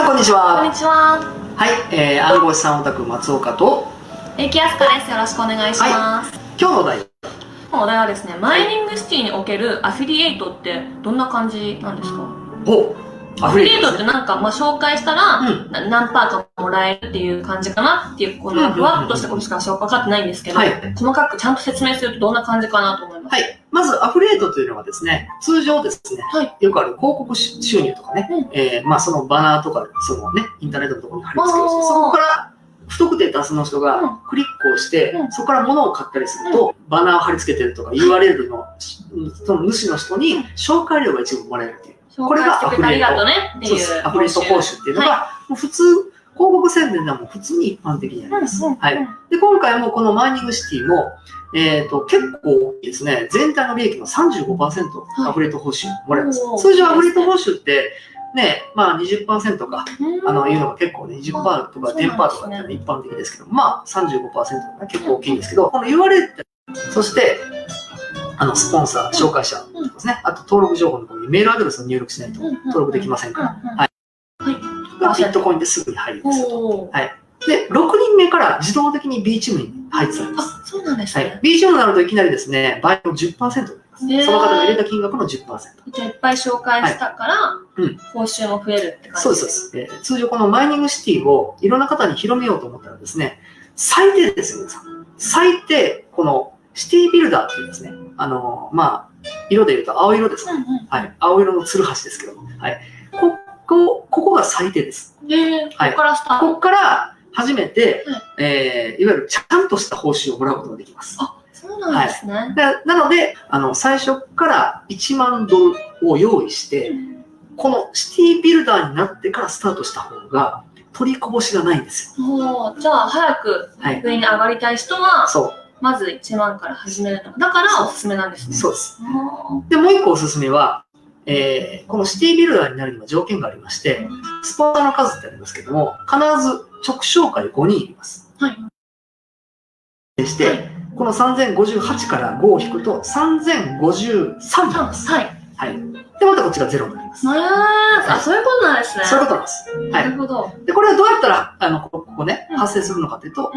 こんにちは。こんにちは。はい、暗号資産オタク松岡と木安香です。よろしくお願いします。今日のお題。お題はですね、マイニングシティにおけるアフィリエイトってどんな感じなんですか？アフィリエイトってなんか、紹介したら、何パーかもらえるっていう感じかなっていう、このふわっとしたことしか分かってないんですけど、細かくちゃんと説明するとどんな感じかなと思います。はい。まず、アフィリエイトというのはですね、通常ですね、よくある広告収入とかね、そのバナーとか、そのね、インターネットのところに貼り付けるし、そこから不特定多数の人がクリックをして、そこから物を買ったりすると、バナーを貼り付けてるとか URL のその主の人に紹介料が一部もらえるっていう。これがアフィリエイト。アフィリエイト報酬っていうのが、もう普通、広告宣伝ではもう普通に一般的にあります。はい。で、今回もこのマイニングシティも、結構大きいですね。全体の利益の 35% アフィリエイト報酬もらえます。通常アフィリエイト報酬って、ね、20% か、いうのが結構ね、20% とか 10% とかって一般的ですけど、35% が結構大きいんですけど、この URL って、そして、スポンサー、紹介者ですね。あと登録情報のところにメールアドレスを入力しないと登録できませんから。はい。がビットコインですぐに入りますと。はい。で、6人目から自動的に B チームに配置されます。そうなんですね。はい。B チームになるといきなりですね、倍の 10% になります。その方が入れた金額の 10%。じゃあいっぱい紹介したから、報酬も増えるって感じです。そうです。通常このマイニングシティをいろんな方に広めようと思ったらですね、最低ですよ、皆さん。最低、このシティビルダーっていうですね、色で言うと青色ですね。はい。青色のツルハシですけど、はい。ここが最低です。ここからスタート。ここから初めて、いわゆるちゃんとした報酬をもらうことができます。あ、そうなんですね。なので、最初から1万ドルを用意して、このシティビルダーになってからスタートした方が、取りこぼしがないんですよ。じゃあ、早く上に上がりたい人は、まず1万から始めるの。だからおすすめなんですね。そうです。で、もう一個おすすめは、このシティビルダーになるには条件がありまして、スポンサーの数ってありますけども、必ず直紹介5人います。はい。して、この3058から5を引くと3053になります。はい。で、またこっちが0になります。そういうことなんですね。そういうことなんです。なるほど。で、これはどうやったら、ここね、発生するのかというと、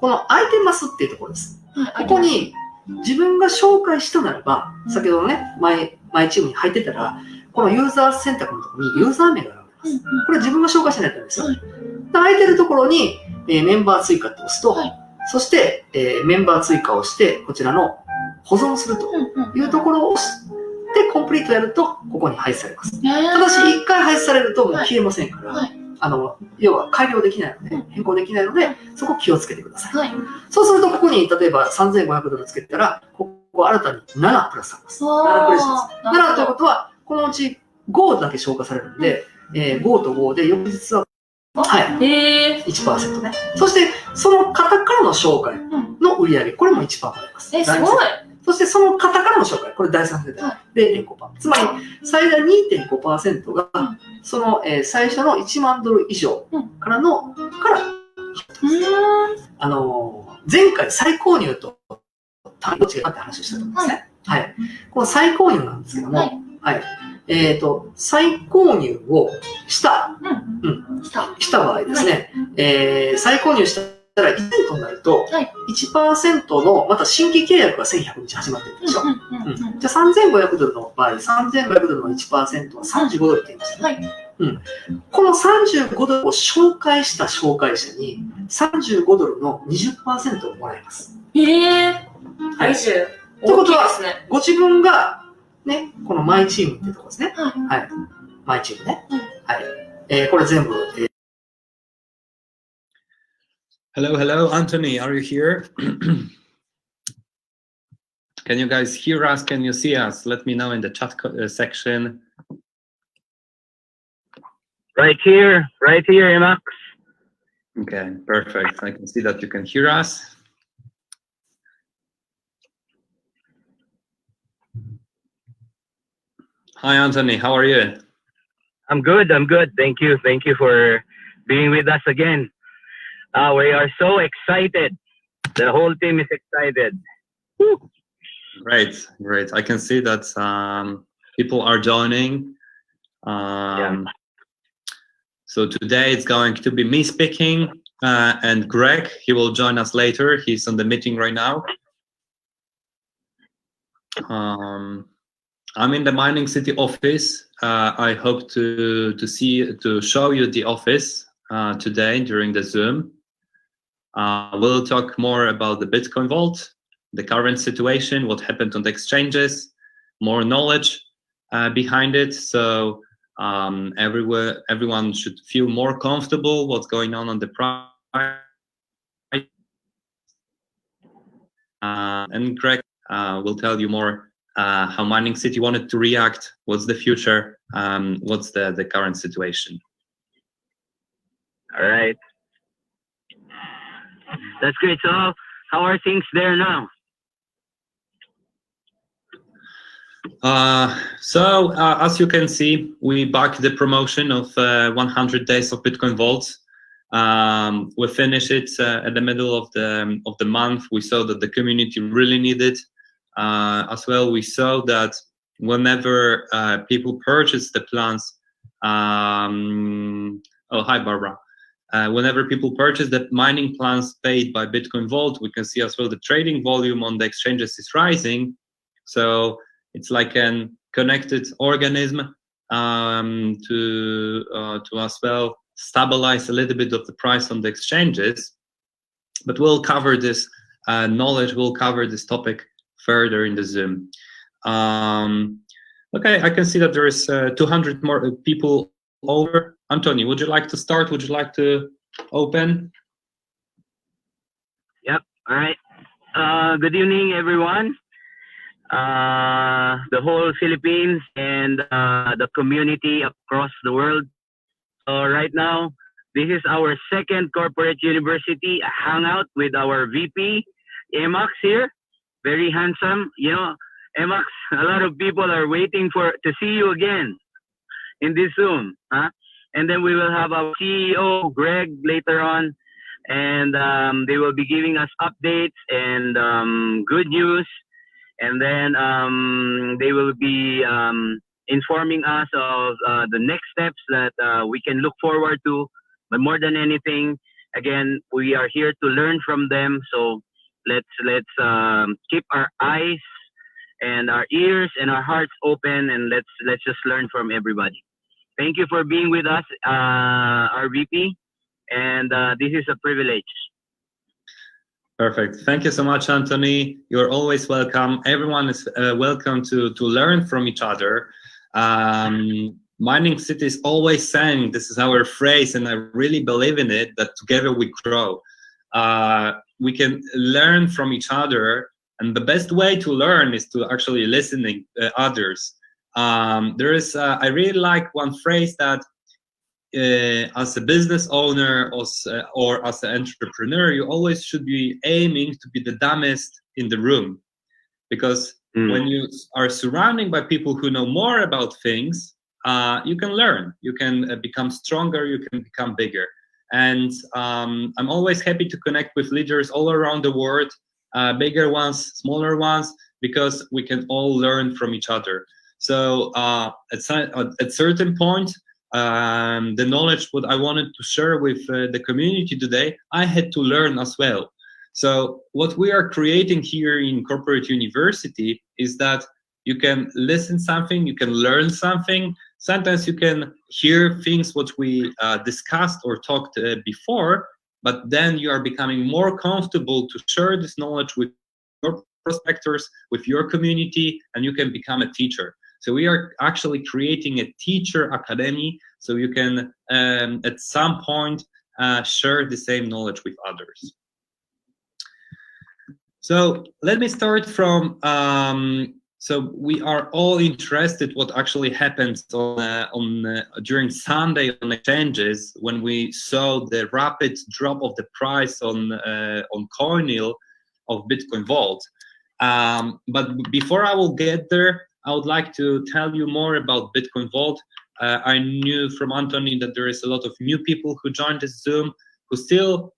この空いてますっていうところです。ここに自分が紹介したならば、先ほどのね、マイチームに入ってたら、このユーザー選択のところにユーザー名が現れます。これ自分が紹介しないとダメですよ。空いてるところに、メンバー追加って押すと、そして、メンバー追加をして、こちらの保存するというところを押して、コンプリートやると、ここに配置されます。ただし、1回配置されるともう消えませんから、要は改良できないので、変更できないので、そこ気をつけてください。そうすると、ここに例えば3500ドルつけたら、ここ新たに7プラスされます。7プラスです。7ということは、このうち5だけ消化されるので、5と5で翌日は、1% ね。そして、その方からの紹介の売り上げ、これも 1% もらえます。すごい。そしてその方からの紹介、これ第3世代 0.5%。つまり最大 2.5% が、その、最初の1万ドル以上から前回再購入と単位どっちがって話をしたと思うんですね。はい。この再購入なんですけども、再購入をした場合ですね、再購入したら1年となると、1% の、また新規契約が1100日始まってるでしょ。じゃあ3500ドルの場合、3500ドルの 1% は35ドルって言いましたね。この35ドルを紹介した紹介者に35ドルの 20% をもらえます。はい。ということは、ご自分が、ね、このマイチームっていうところですね。はい。マイチームね。はい。これ全部、Hello, Anthony, are you here? Can you guys hear us? Can you see us? Let me know in the chat section. Right here, Emax. Okay, perfect. I can see that you can hear us. Hi, Anthony, how are you? I'm good. Thank you for being with us again. We are so excited. The whole team is excited. Woo. Great. I can see that people are joining. So today it's going to be me speaking, and Greg, he will join us later. He's on the meeting right now. I'm in the Mining City office. I hope to show you the office today during the Zoom. We'll talk more about the Bitcoin Vault, the current situation, what happened on the exchanges, more knowledge behind it. So everyone should feel more comfortable what's going on the price. And Greg will tell you more how Mining City wanted to react, what's the future, what's the current situation. All right. That's great. So how are things there now? As you can see, we back the promotion of 100 days of Bitcoin Vaults. We finished it at the middle of the month. We saw that the community really needed. As well, we saw that whenever people purchase the plans, oh hi Barbara. Whenever people purchase the mining plans paid by Bitcoin Vault, we can see as well the trading volume on the exchanges is rising. So it's like a connected organism to as well stabilize a little bit of the price on the exchanges. But we'll cover this knowledge, we'll cover this topic further in the Zoom. Okay, I can see that there is 200 more people over. Anthony, would you like to start? Would you like to open? Yep. All right. Good evening, everyone. The whole Philippines and the community across the world. So right now, this is our second corporate university hangout with our VP, Emax here. Very handsome. You know, Emax, a lot of people are waiting to see you again in this Zoom. Huh? And then we will have our CEO, Greg, later on. And they will be giving us updates and good news. And then they will be informing us of the next steps that we can look forward to. But more than anything, again, we are here to learn from them. So let's keep our eyes and our ears and our hearts open, and let's just learn from everybody. Thank you for being with us, our VP, and this is a privilege. Perfect. Thank you so much, Anthony. You're always welcome. Everyone is welcome to learn from each other. Mining City is always saying, this is our phrase, and I really believe in it, that together we grow. We can learn from each other, and the best way to learn is to actually listening others. There is, I really like one phrase that as a business owner or as an entrepreneur, you always should be aiming to be the dumbest in the room, because when you are surrounded by people who know more about things, you can learn, you can become stronger, you can become bigger. And I'm always happy to connect with leaders all around the world, bigger ones, smaller ones, because we can all learn from each other. So at certain point, the knowledge what I wanted to share with the community today, I had to learn as well. So what we are creating here in Corporate University is that you can listen something, you can learn something. Sometimes you can hear things what we discussed or talked before, but then you are becoming more comfortable to share this knowledge with your prospectors, with your community, and you can become a teacher. So we are actually creating a teacher academy, so you can at some point share the same knowledge with others. So let me start from, so we are all interested what actually happened during Sunday on exchanges when we saw the rapid drop of the price on CoinHill of Bitcoin Vault. But before I will get there, I would like to tell you more about Bitcoin Vault. I knew from Anthony that there is a lot of new people who joined this Zoom who still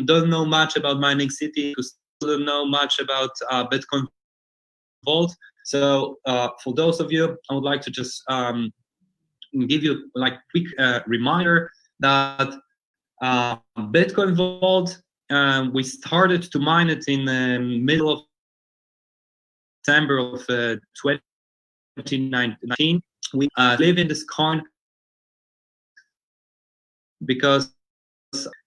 don't know much about Mining City, who still don't know much about Bitcoin Vault. So for those of you, I would like to just give you like quick reminder. that Bitcoin Vault, we started to mine it in the middle of December of 2019. We live in this coin because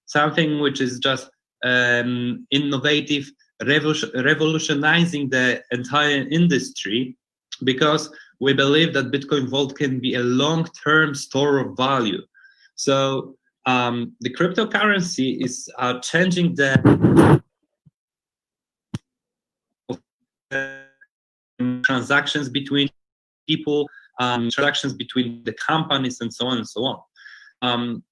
something which is just innovative, revolutionizing the entire industry, because we believe that Bitcoin Vault can be a long-term store of value. So the cryptocurrency is changing the transactions between people, transactions between the companies, and so on and so on.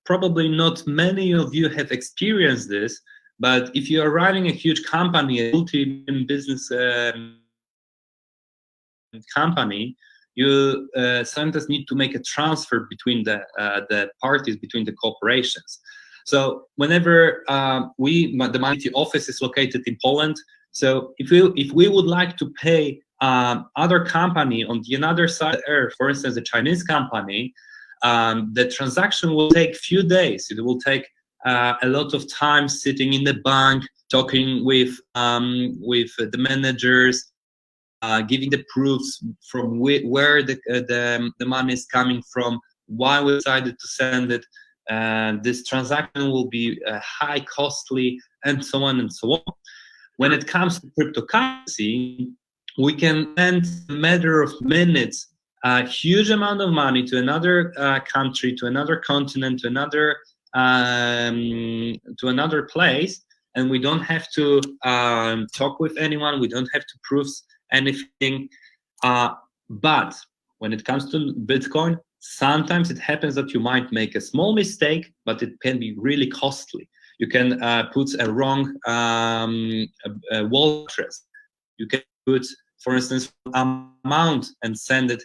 Probably not many of you have experienced this, but if you are running a huge company, a multi-billion business company, you sometimes need to make a transfer between the parties, between the corporations. So whenever the mighty office is located in Poland, so if we would like to pay other company on the other side of the earth, for instance, a Chinese company, the transaction will take few days. It will take a lot of time sitting in the bank, talking with the managers, giving the proofs from where the money is coming from, why we decided to send it. This transaction will be high costly, and so on and so on. When it comes to cryptocurrency, we can send a matter of minutes a huge amount of money to another country, to another continent, to another place, and we don't have to talk with anyone. We don't have to prove anything. But when it comes to Bitcoin, sometimes it happens that you might make a small mistake, but it can be really costly. You can put a wrong wallet address. You can put, for instance, amount and send it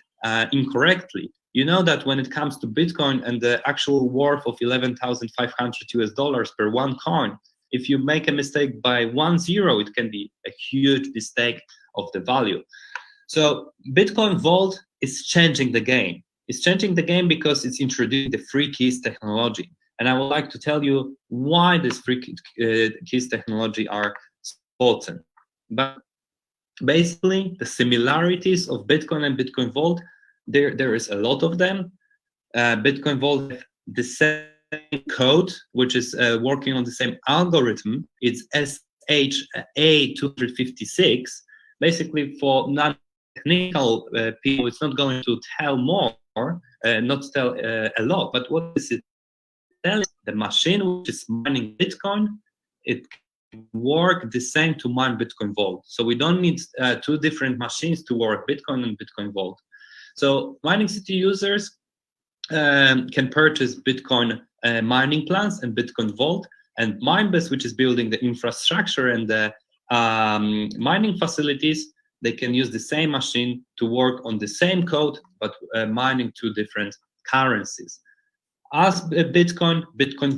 incorrectly. You know that when it comes to Bitcoin and the actual worth of $11,500 per one coin, if you make a mistake by 1 0, it can be a huge mistake of the value. So Bitcoin Vault is changing the game. It's changing the game because it's introducing the free keys technology. And I would like to tell you why this free keys technology are important. But basically, the similarities of Bitcoin and Bitcoin Vault, there is a lot of them. Bitcoin Vault has the same code, which is working on the same algorithm. It's SHA-256. Basically, for non-technical people, it's not going to tell more, not tell a lot. But what is it telling? The machine which is mining Bitcoin, it work the same to mine Bitcoin Vault. So we don't need two different machines to work Bitcoin and Bitcoin Vault. So Mining City users can purchase Bitcoin mining plans and Bitcoin Vault, and Minebase, which is building the infrastructure and the mining facilities, they can use the same machine to work on the same code, but mining two different currencies. As Bitcoin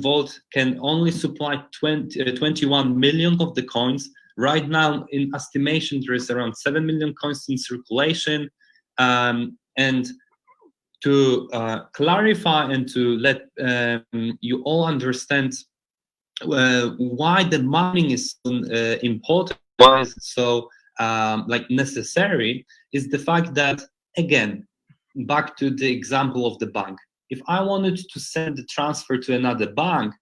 Vault can only supply 21 million of the coins. Right now, in estimation, there is around 7 million coins in circulation. And to clarify and to let you all understand why the mining is important, why is it so necessary, is the fact that, again, back to the example of the bank. If I wanted to send the transfer to another bank,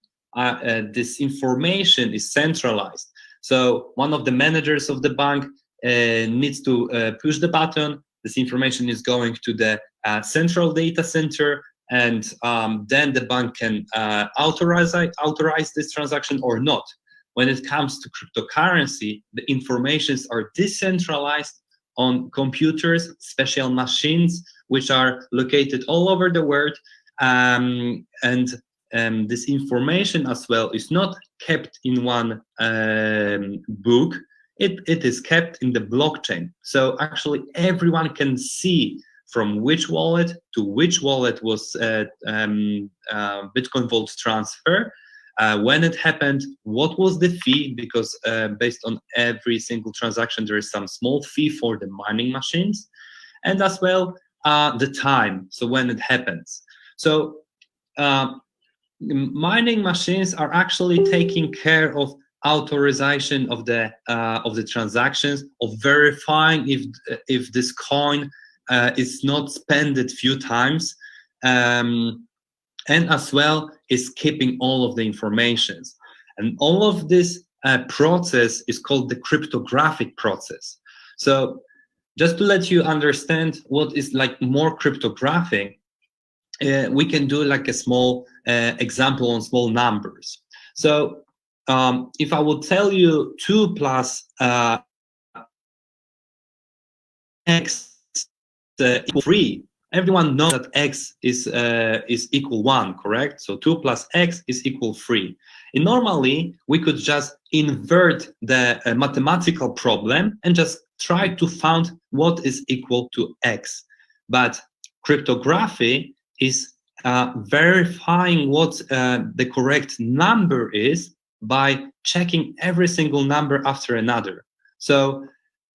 this information is centralized. So one of the managers of the bank needs to push the button. This information is going to the central data center, and then the bank can authorize this transaction or not. When it comes to cryptocurrency, the informations are decentralized on computers, special machines, which are located all over the world. And this information as well is not kept in one book. It is kept in the blockchain. So actually everyone can see from which wallet to which wallet was Bitcoin Vault transfer, when it happened, what was the fee, because based on every single transaction there is some small fee for the mining machines, and as well the time, so when it happens. So mining machines are actually taking care of authorization of the transactions, of verifying if this coin is not spent a few times, and as well is keeping all of the informations. And all of this process is called the cryptographic process. So just to let you understand what is like more cryptographic, we can do like a small example on small numbers. So if I would tell you 2 plus x equal 3, everyone knows that x is equal 1, correct? So 2 plus x is equal 3. And normally, we could just invert the mathematical problem and just try to find what is equal to x. But cryptography is verifying what the correct number is by checking every single number after another. So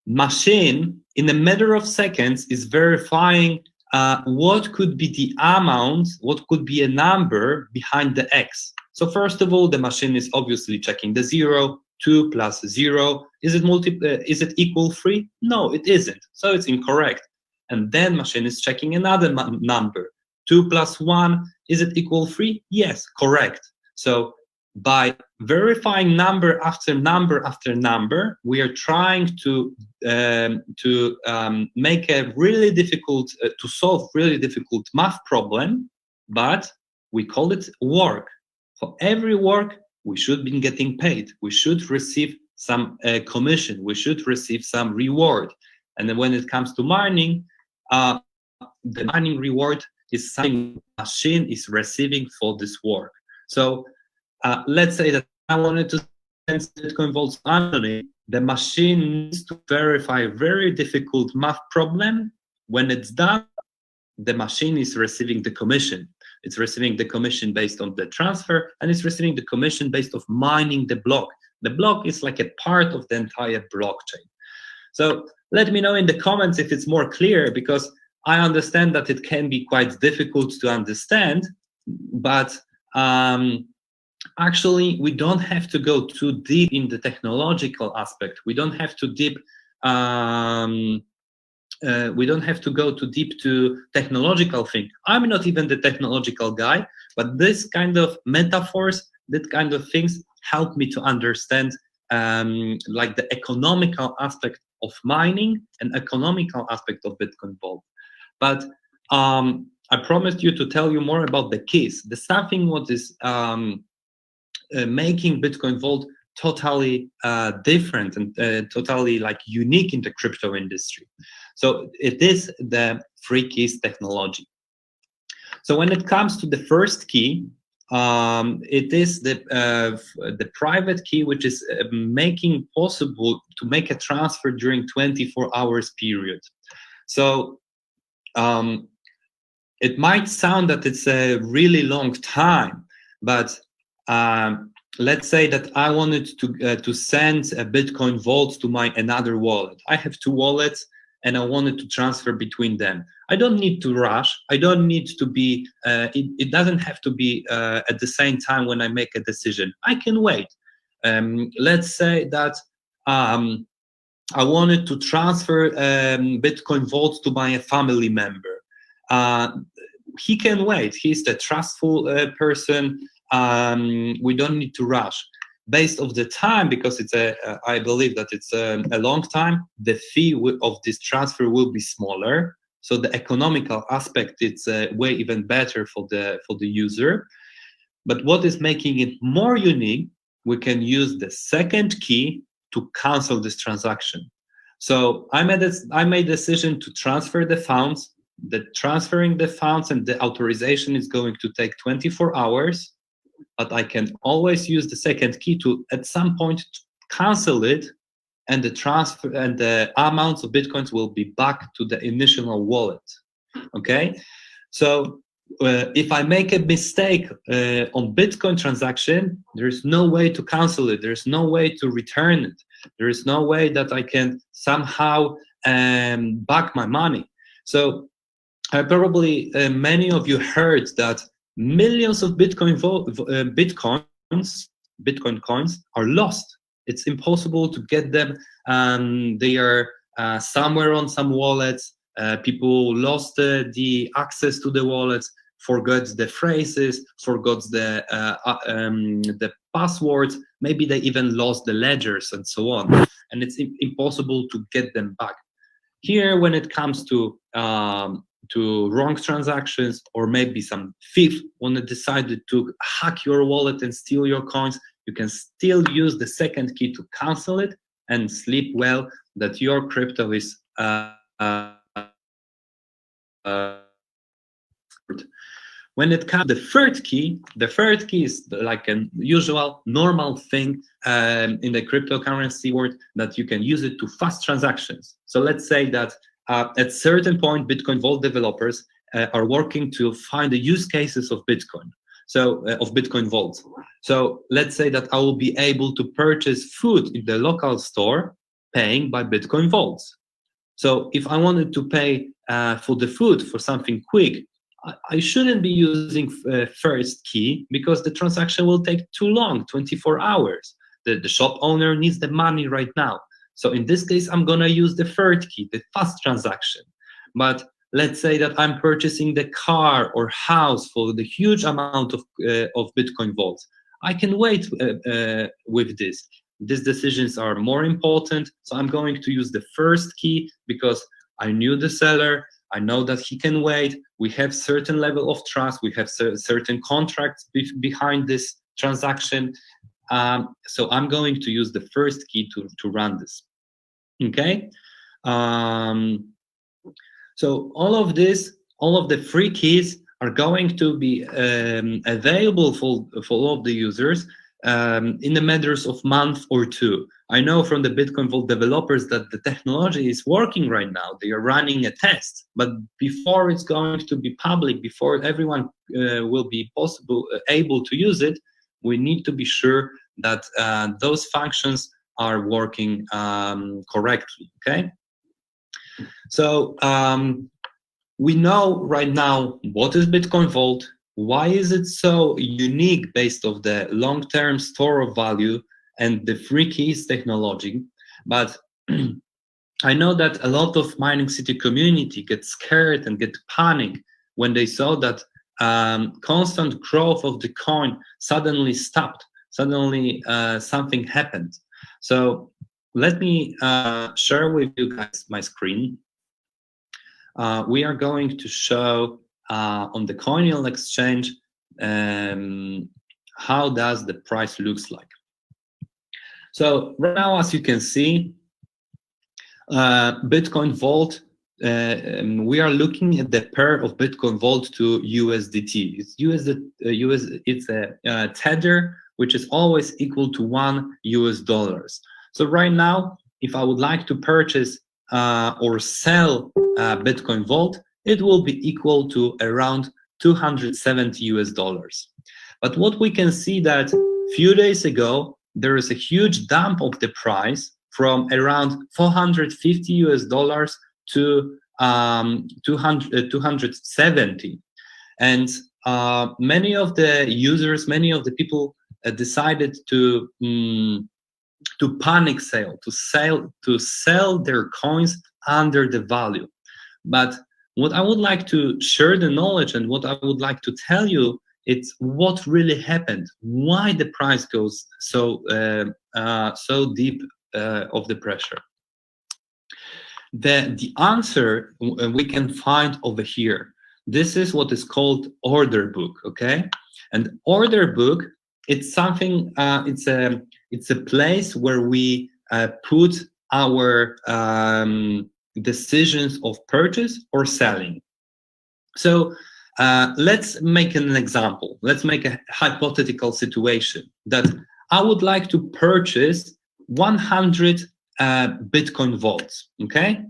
machine, in a matter of seconds, is verifying what could be the amount, what could be a number behind the x. So first of all, the machine is obviously checking the 0, 2 plus 0. Is it equal 3? No, it isn't. So it's incorrect. And then machine is checking another number. 2 plus 1, is it equal 3? Yes, correct. So by verifying number after number after number, we are trying to make a really difficult, to solve really difficult math problem, but we call it work. For every work, we should be getting paid. We should receive some commission. We should receive some reward. And then when it comes to mining, the mining reward is something the machine is receiving for this work. So let's say that I wanted to send Bitcoin vaults annually. The machine needs to verify a very difficult math problem. When it's done, the machine is receiving the commission. It's receiving the commission based on the transfer, and it's receiving the commission based on mining the block. The block is like a part of the entire blockchain. So let me know in the comments if it's more clear, because I understand that it can be quite difficult to understand, but actually, we don't have to go too deep in the technological aspect. We don't have to go too deep to technological thing. I'm not even the technological guy, but this kind of metaphors, that kind of things help me to understand like the economical aspect of mining and economical aspect of Bitcoin Vault. But I promised you to tell you more about the keys. The something what is making Bitcoin Vault totally different and totally like unique in the crypto industry. So it is the 3 keys technology. So when it comes to the first key, it is the private key, which is making possible to make a transfer during 24 hours period. So it might sound that it's a really long time, but let's say that I wanted to send a Bitcoin Vault to my another wallet. I have 2 wallets, and I wanted to transfer between them. I don't need to rush. I don't need to be. It doesn't have to be at the same time when I make a decision. I can wait. Let's say that I wanted to transfer Bitcoin Vault to my family member. He can wait. He's the trustful person. We don't need to rush. Based of the time, because it's I believe that it's a long time, the fee of this transfer will be smaller. So the economical aspect, it's way even better for the user. But what is making it more unique, we can use the second key to cancel this transaction. So I made a decision to transfer the funds. The transferring the funds and the authorization is going to take 24 hours. But I can always use the second key to, at some point, cancel it, and the transfer and the amounts of Bitcoins will be back to the initial wallet. Okay? So if I make a mistake on Bitcoin transaction, there's no way to cancel it. There's no way to return it. There is no way that I can somehow back my money. So probably many of you heard that millions of Bitcoin coins are lost. It's impossible to get them. They are somewhere on some wallets. People lost the access to the wallets, forgot the phrases, forgot the passwords. Maybe they even lost the ledgers and so on. And it's impossible to get them back. Here, when it comes to wrong transactions, or maybe some thief when it decided to hack your wallet and steal your coins, you can still use the second key to cancel it and sleep well that your crypto is when it comes to the third key is like a usual normal thing in the cryptocurrency world, that you can use it to fast transactions. So let's say that at certain point, Bitcoin Vault developers are working to find the use cases of Bitcoin, so of Bitcoin Vault. So let's say that I will be able to purchase food in the local store paying by Bitcoin Vaults. So if I wanted to pay for the food for something quick, I shouldn't be using first key, because the transaction will take too long, 24 hours. The shop owner needs the money right now. So in this case, I'm gonna use the third key, the fast transaction. But let's say that I'm purchasing the car or house for the huge amount of Bitcoin vaults. I can wait with this. These decisions are more important, so I'm going to use the first key because I knew the seller, I know that he can wait, we have certain level of trust, we have certain contracts behind this transaction, so I'm going to use the first key to run this, okay? So all of the free keys are going to be available for all of the users in the matters of month or two. I know from the Bitcoin Vault developers that the technology is working right now. They are running a test, but before it's going to be public, before everyone will be able to use it, we need to be sure that those functions are working correctly, okay? So we know right now what is Bitcoin Vault, why is it so unique based on the long-term store of value and the free keys technology. But I know that a lot of mining city community get scared and get panic when they saw that constant growth of the coin suddenly stopped, suddenly something happened. So let me share with you guys my screen. We are going to show on the Coinel exchange how does the price looks like. So right now, as you can see, Bitcoin Vault, we are looking at the pair of Bitcoin Vault to USDT. It's a tether which is always equal to $1 US. So right now, if I would like to purchase or sell Bitcoin Vault, it will be equal to around $270 US. But what we can see that few days ago, there is a huge dump of the price from around $450 US to 270. And many of the users, many of the people decided to panic sell, to sell their coins under the value. But what I would like to share the knowledge and what I would like to tell you, it's what really happened, why the price goes so deep of the pressure. The answer we can find over here. This is what is called order book, okay? And order book, it's something, it's a place where we put our decisions of purchase or selling. So let's make an example. Let's make a hypothetical situation that I would like to purchase 100 Bitcoin vaults, okay?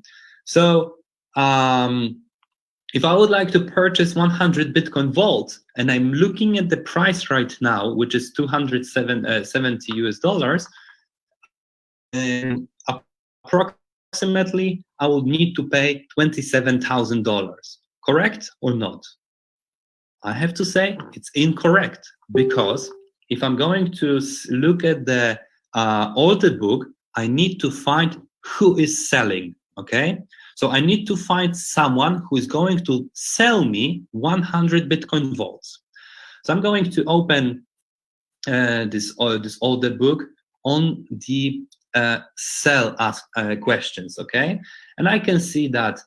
So if I would like to purchase 100 Bitcoin vaults and I'm looking at the price right now, which is $270 US, approximately I will need to pay $27,000, correct or not? I have to say it's incorrect, because if I'm going to look at the order book, I need to find who is selling, okay? So I need to find someone who is going to sell me 100 Bitcoin vaults. So I'm going to open this order book on the sell questions, okay? And I can see that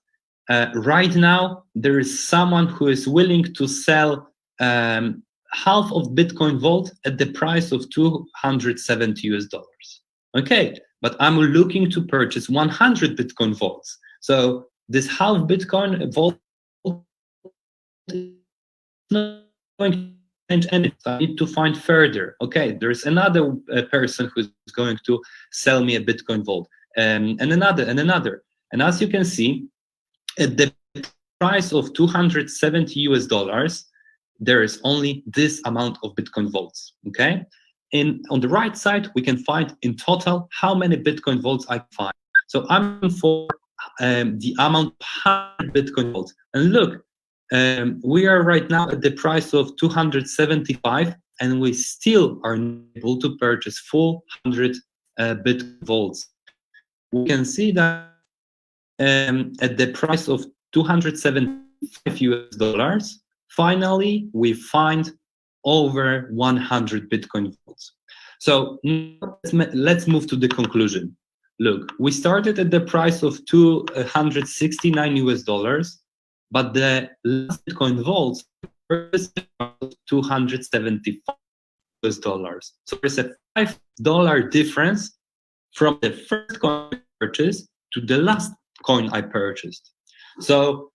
right now there is someone who is willing to sell half of Bitcoin vault at the price of $270. Okay, but I'm looking to purchase 100 Bitcoin vaults. So this half Bitcoin vault is not going to change anything. I need to find further. Okay, there's another person who's going to sell me a Bitcoin vault, and another. And as you can see, at the price of $270, there is only this amount of Bitcoin vaults. Okay, and on the right side, we can find in total how many Bitcoin vaults I find. So I'm looking for the amount of 100 Bitcoin vaults. And look, we are right now at the price of 275, and we still are able to purchase full 100 Bitcoin vaults. We can see that at the price of $275, finally we find over 100 Bitcoin vaults. So let's move to the conclusion. Look, we started at the price of $269, but the last Bitcoin vaults was $275. So there's a $5 difference from the first coin I purchased to the last coin I purchased. So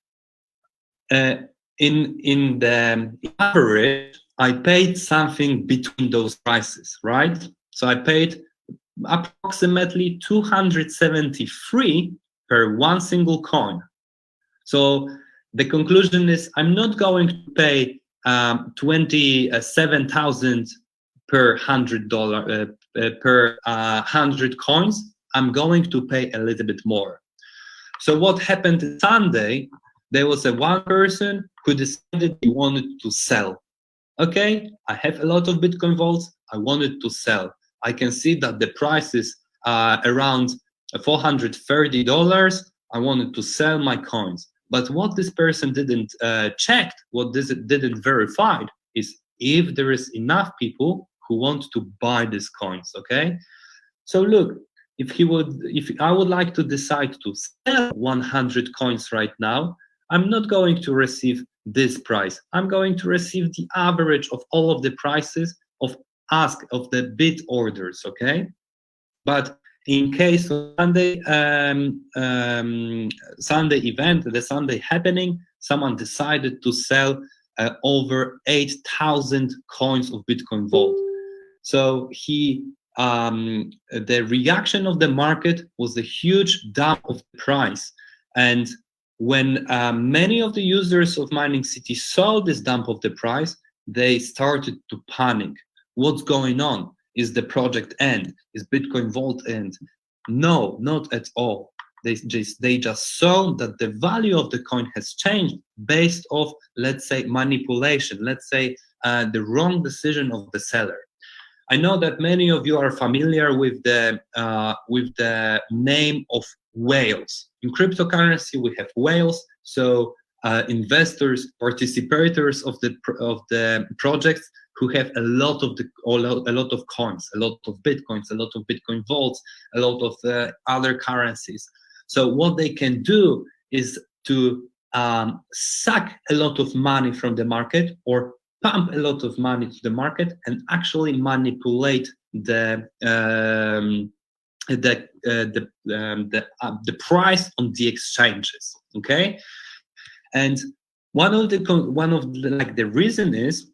in the average, I paid something between those prices, right? So I paid approximately 273 per one single coin. So the conclusion is I'm not going to pay 27,000 per $100 per 100 coins. I'm going to pay a little bit more. So what happened Sunday? There was one person who decided he wanted to sell. Okay, I have a lot of Bitcoin vaults. I wanted to sell. I can see that the price is around $430. I wanted to sell my coins. But what this person didn't check, what this didn't verify, is if there is enough people who want to buy these coins. Okay, so look, if I would like to decide to sell 100 coins right now, I'm not going to receive this price. I'm going to receive the average of all of the prices of the bid orders. Okay, but in case of Sunday event, the Sunday happening, someone decided to sell over 8,000 coins of Bitcoin Vault. So the reaction of the market was a huge dump of the price. And when many of the users of Mining City saw this dump of the price, they started to panic. What's going on? Is the project end? Is Bitcoin Vault end? No, not at all. They just saw that the value of the coin has changed based off, let's say, manipulation. Let's say the wrong decision of the seller. I know that many of you are familiar with the name of whales. In cryptocurrency, we have whales. So investors, participators of the projects who have a lot of coins, a lot of bitcoins, a lot of Bitcoin vaults, a lot of other currencies. So what they can do is to suck a lot of money from the market or pump a lot of money to the market and actually manipulate the price on the exchanges. Okay, and one of the reason is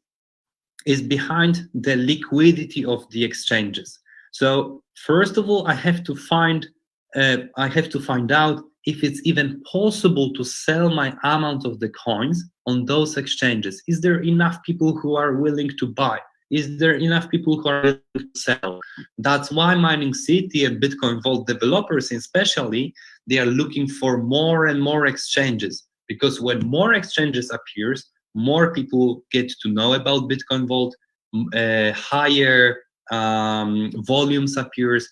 behind the liquidity of the exchanges. So first of all, I have to find out if it's even possible to sell my amount of the coins on those exchanges. Is there enough people who are willing to buy? Is there enough people who are willing to sell? That's why Mining City and Bitcoin Vault developers especially, they are looking for more and more exchanges, because when more exchanges appears, more people get to know about Bitcoin Vault, higher volumes appears,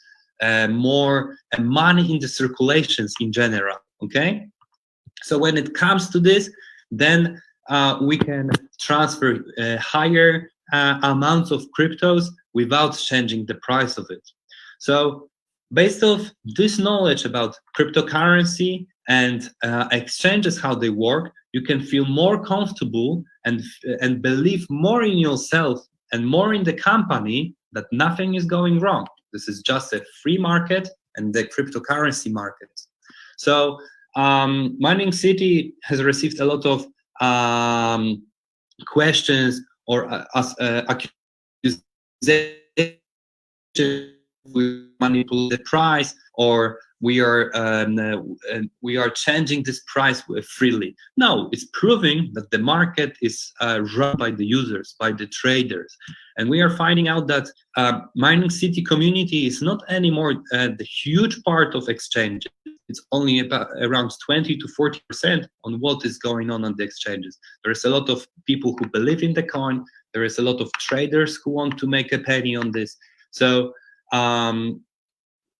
more money in the circulations in general. Okay, so when it comes to this, then we can transfer higher amounts of cryptos without changing the price of it. So based off this knowledge about cryptocurrency and exchanges, how they work, you can feel more comfortable and believe more in yourself and more in the company that nothing is going wrong. This is just a free market and the cryptocurrency market. So Mining City has received a lot of questions or accusations we manipulate the price, or we are changing this price freely. No, it's proving that the market is run by the users, by the traders, and we are finding out that Mining City community is not anymore the huge part of exchanges. It's only about around 20 to 40% on what is going on the exchanges. There is a lot of people who believe in the coin. There is a lot of traders who want to make a penny on this. So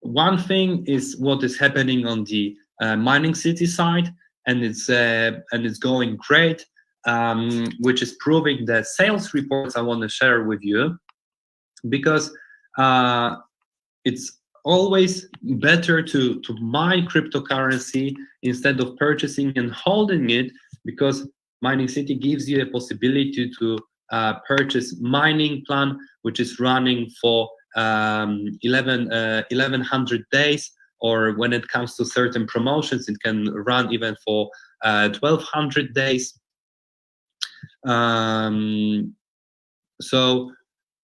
one thing is what is happening on the Mining City side, and it's going great, which is proving the sales reports I want to share with you, because it's always better to mine cryptocurrency instead of purchasing and holding it, because Mining City gives you a possibility to purchase mining plan, which is running for 1100 days, or when it comes to certain promotions, it can run even for 1200 days. So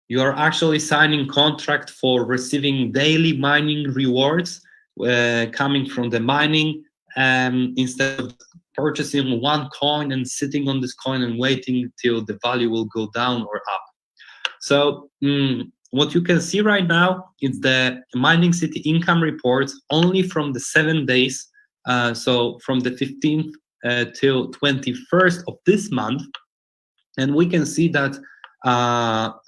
you're actually signing contract for receiving daily mining rewards coming from the mining, instead of purchasing one coin and sitting on this coin and waiting till the value will go down or up. So what you can see right now is the Mining City income reports only from the 7 days, so from the 15th till 21st of this month, and we can see that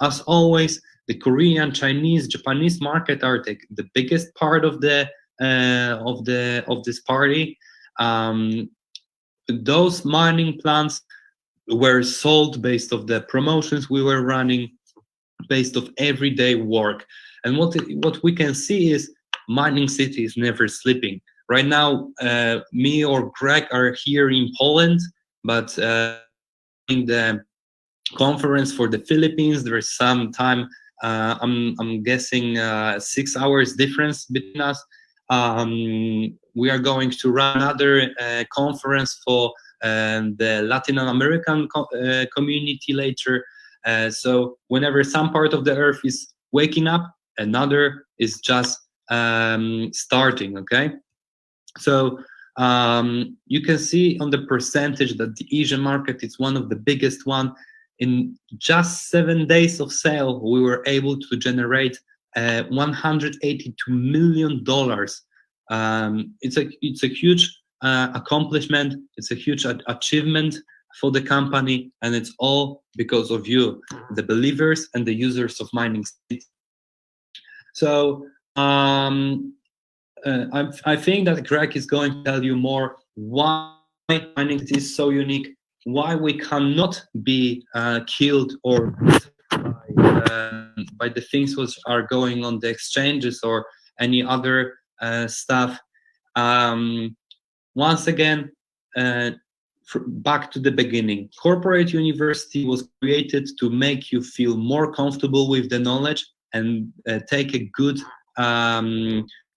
as always, the Korean, Chinese, Japanese market are the biggest part of this party. Those mining plans were sold based off the promotions we were running, based off everyday work. And what we can see is Mining City is never sleeping. Right now, me or Greg are here in Poland, but in the conference for the Philippines, there is some time, I'm guessing 6 hours difference between us. We are going to run another conference for the Latin American community later. So whenever some part of the earth is waking up, another is just starting, okay? So you can see on the percentage that the Asian market is one of the biggest one. In just 7 days of sale, we were able to generate $182 million. It's a huge accomplishment. It's a huge achievement for the company, and it's all because of you, the believers and the users of Mining City. So I think that Greg is going to tell you more why Mining City is so unique, why we cannot be killed or by the things which are going on the exchanges or any other stuff. Once again, back to the beginning. Corporate University was created to make you feel more comfortable with the knowledge and take a good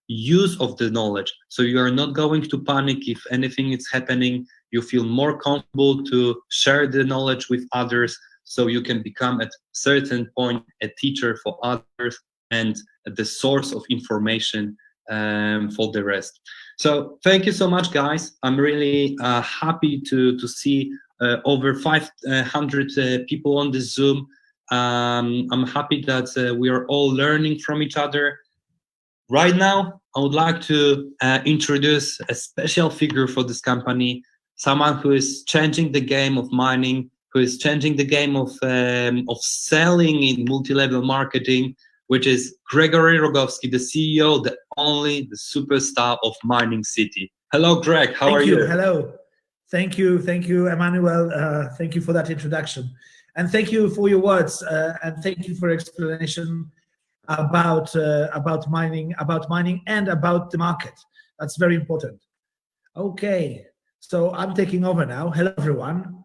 use of the knowledge. So you are not going to panic if anything is happening. You feel more comfortable to share the knowledge with others, so you can become at certain point a teacher for others and the source of information for the rest. So thank you so much, guys. I'm really happy to see over 500 people on this Zoom. I'm happy that we are all learning from each other. Right now, I would like to introduce a special figure for this company, someone who is changing the game of mining, who is changing the game of selling in multi-level marketing, which is Gregory Rogowski, the CEO, the superstar of Mining City. Hello, Greg. How are you? Hello. Thank you, Emmanuel. Thank you for that introduction, and thank you for your words, and thank you for explanation about mining, and about the market. That's very important. Okay, so I'm taking over now. Hello, everyone.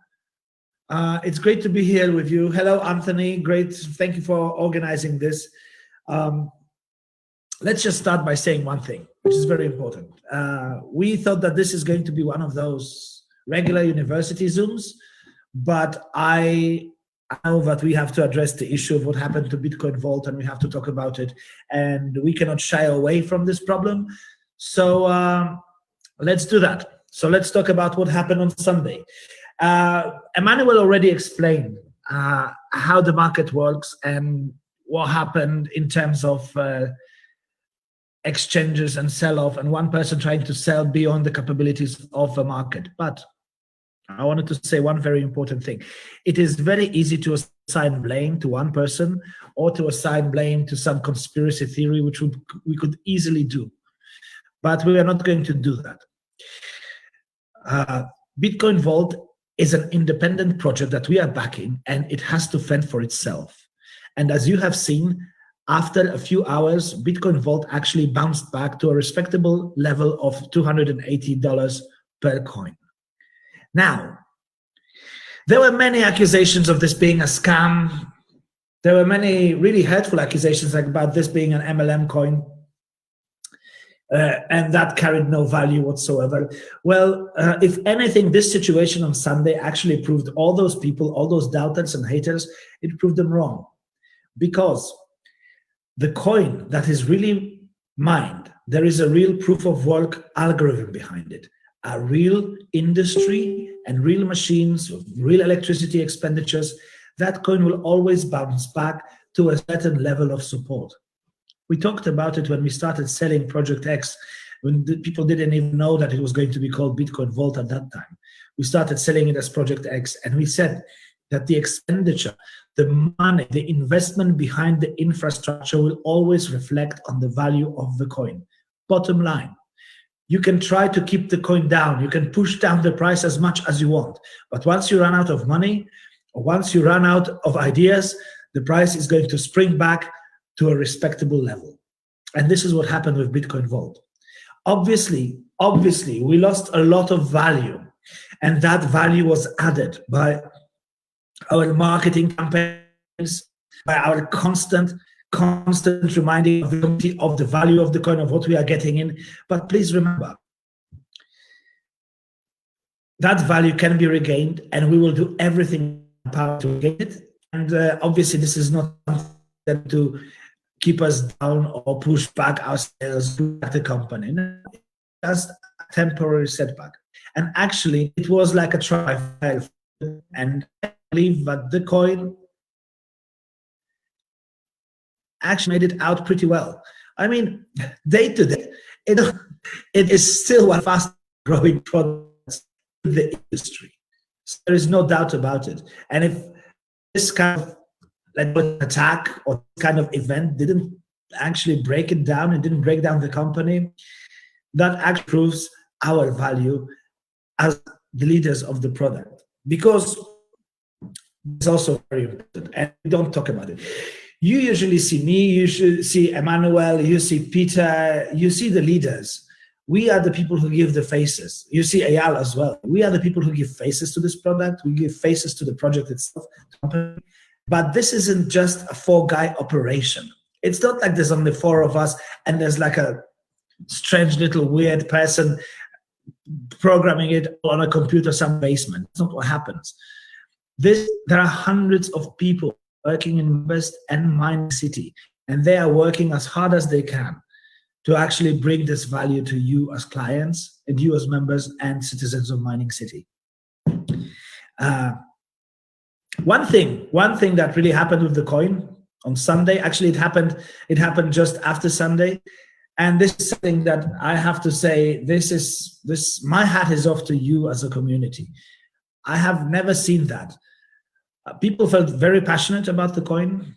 It's great to be here with you. Hello, Anthony. Great. Thank you for organizing this. Let's just start by saying one thing, which is very important. We thought that this is going to be one of those regular university Zooms, but I know that we have to address the issue of what happened to Bitcoin Vault, and we have to talk about it, and we cannot shy away from this problem. So let's do that. So let's talk about what happened on Sunday. Emmanuel already explained how the market works and what happened in terms of exchanges and sell-off, and one person trying to sell beyond the capabilities of the market. But I wanted to say one very important thing. It is very easy to assign blame to one person, or to assign blame to some conspiracy theory, which we could easily do. But we are not going to do that. Bitcoin Vault is an independent project that we are backing, and it has to fend for itself. And as you have seen, after a few hours, Bitcoin Vault actually bounced back to a respectable level of $280 per coin. Now, there were many accusations of this being a scam. There were many really hurtful accusations about this being an MLM coin, and that carried no value whatsoever. Well, if anything, this situation on Sunday actually proved all those people, all those doubters and haters, it proved them wrong. Because the coin that is really mined, there is a real proof of work algorithm behind it, a real industry and real machines with real electricity expenditures. That coin will always bounce back to a certain level of support. We talked about it when we started selling Project X, when the people didn't even know that it was going to be called Bitcoin Vault at that time. We started selling it as Project X, and we said that the expenditure, the money, the investment behind the infrastructure will always reflect on the value of the coin. Bottom line, you can try to keep the coin down, you can push down the price as much as you want, but once you run out of money, or once you run out of ideas, the price is going to spring back to a respectable level. And this is what happened with Bitcoin Vault. Obviously, we lost a lot of value, and that value was added by our marketing campaigns, by our constant reminding of the value of the coin, of what we are getting in. But please remember, that value can be regained, and we will do everything in our power to regain it. And obviously, this is not something to keep us down or push back our sales, push back the company. No, just a temporary setback. And actually, it was like a trial, and I believe that the coin actually made it out pretty well. I mean, day to day, it is still one fast growing product in the industry. So there is no doubt about it. And if this kind of attack or kind of event didn't actually break it down, it didn't break down the company, that actually proves our value as the leaders of the product. Because it's also very important, and we don't talk about it. You usually see me, you should see Emmanuel, you see Peter, you see the leaders. We are the people who give the faces. You see Eyal as well. We are the people who give faces to this product. We give faces to the project itself. But this isn't just a four-guy operation. It's not like there's only four of us and there's like a strange little weird person programming it on a computer some basement. That's not what happens. There are hundreds of people working in West and Mining City, and they are working as hard as they can to actually bring this value to you as clients and you as members and citizens of Mining City. One thing that really happened with the coin on Sunday, actually it happened just after Sunday, and this is something that I have to say, my hat is off to you as a community. I have never seen that. People felt very passionate about the coin.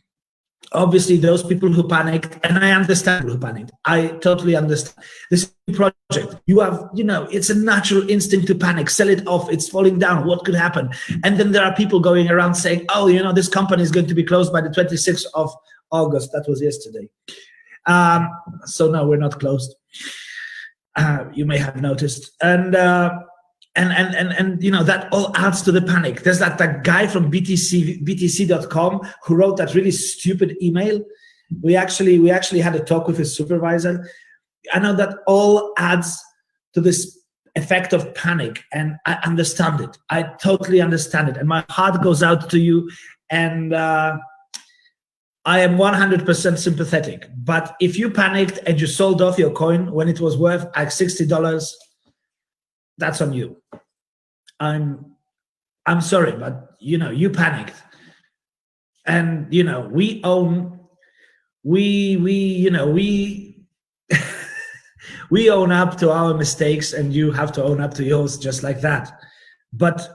Obviously, those people who panicked, and I understand people who panicked. I totally understand. This project, you have, it's a natural instinct to panic, sell it off, it's falling down, what could happen? And then there are people going around saying, oh, this company is going to be closed by the 26th of August. That was yesterday. So no, we're not closed. You may have noticed. And that all adds to the panic. There's that guy from btc.com who wrote that really stupid email. We actually had a talk with his supervisor. I know that all adds to this effect of panic, and I understand it. I totally understand it, and my heart goes out to you, and I am 100% sympathetic. But if you panicked and you sold off your coin when it was worth like $60, that's on you. I'm sorry, but you panicked, and we own we own up to our mistakes, and you have to own up to yours just like that. But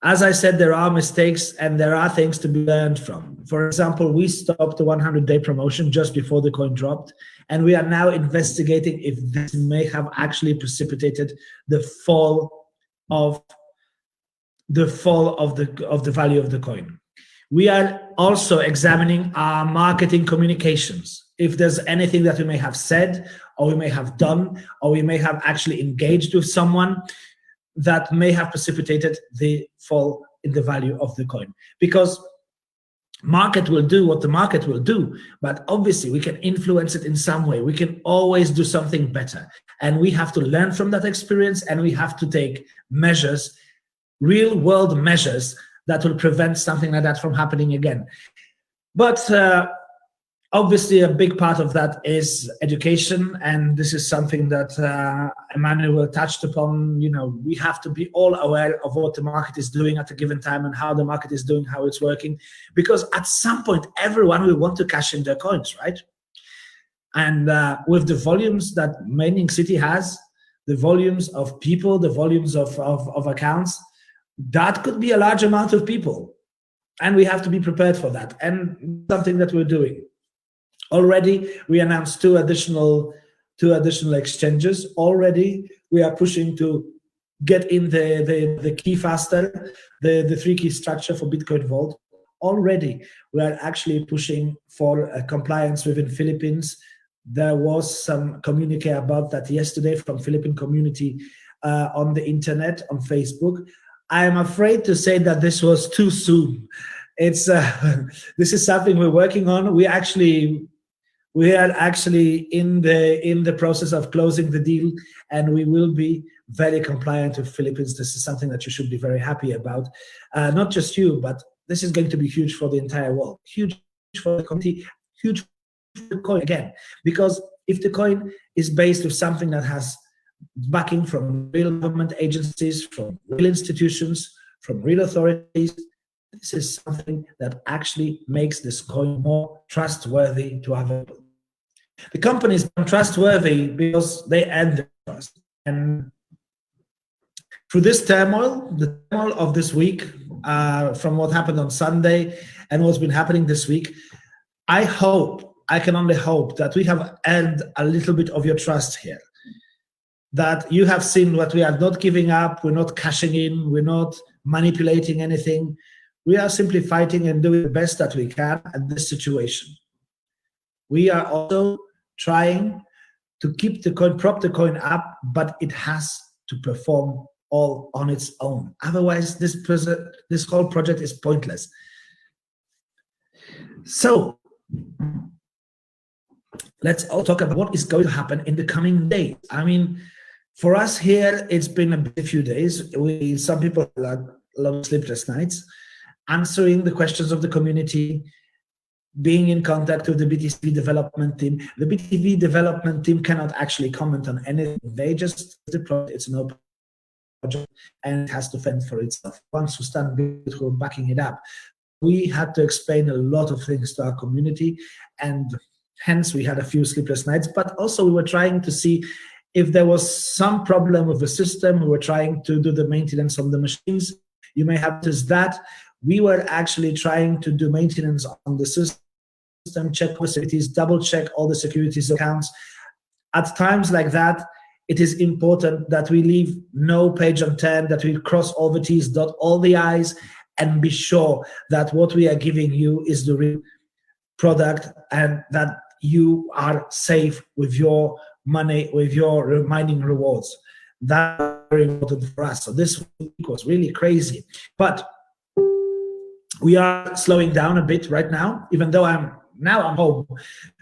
as I said, there are mistakes and there are things to be learned from. For example, we stopped the 100-day promotion just before the coin dropped, and we are now investigating if this may have actually precipitated the fall of the value of the coin. We are also examining our marketing communications. If there's anything that we may have said, or we may have done, or we may have actually engaged with someone that may have precipitated the fall in the value of the coin. Because market will do what the market will do, but obviously we can influence it in some way. We can always do something better, and we have to learn from that experience, and we have to take measures, real world measures, that will prevent something like that from happening again. But obviously a big part of that is education, and this is something that Emmanuel touched upon. We have to be all aware of what the market is doing at a given time and how the market is doing, how it's working, because at some point everyone will want to cash in their coins, right? And with the volumes that Mining City has, the volumes of people, the volumes of accounts, that could be a large amount of people, and we have to be prepared for that, and something that we're doing. Already, we announced two additional exchanges. Already, we are pushing to get in the key faster, the 3-key structure for Bitcoin Vault. Already, we are actually pushing for compliance within Philippines. There was some communique about that yesterday from Philippine community on the internet, on Facebook. I am afraid to say that this was too soon. It's this is something we're working on. We are actually in the process of closing the deal, and we will be very compliant with Philippines. This is something that you should be very happy about. Not just you, but this is going to be huge for the entire world, huge for the community, huge for the coin again. Because if the coin is based with something that has backing from real government agencies, from real institutions, from real authorities, this is something that actually makes this coin more trustworthy to other people. The companies are trustworthy because they earn the trust. And through this turmoil, the turmoil of this week, from what happened on Sunday and what's been happening this week, I can only hope that we have earned a little bit of your trust here. That you have seen that we are not giving up, we're not cashing in, we're not manipulating anything. We are simply fighting and doing the best that we can at this situation. We are also trying to keep the coin, prop the coin up, but it has to perform all on its own. Otherwise, this whole project is pointless. So, let's all talk about what is going to happen in the coming days. I mean, for us here, it's been a few days. Some people had a lot of sleepless nights, answering the questions of the community, being in contact with the BTV development team. The BTV development team cannot actually comment on anything. They just deploy. It's an open project, and it has to fend for itself. Once we stand with who are backing it up, we had to explain a lot of things to our community, and hence we had a few sleepless nights. But also we were trying to see if there was some problem with the system. We were trying to do the maintenance on the machines. You may have noticed that we were actually trying to do maintenance on the system, check the securities, double check all the securities accounts. At times like that, it is important that we leave no page unturned, that we cross all the T's, dot all the I's, and be sure that what we are giving you is the real product and that you are safe with your money, with your mining rewards. That's very important for us. So this week was really crazy. But we are slowing down a bit right now, even though I'm home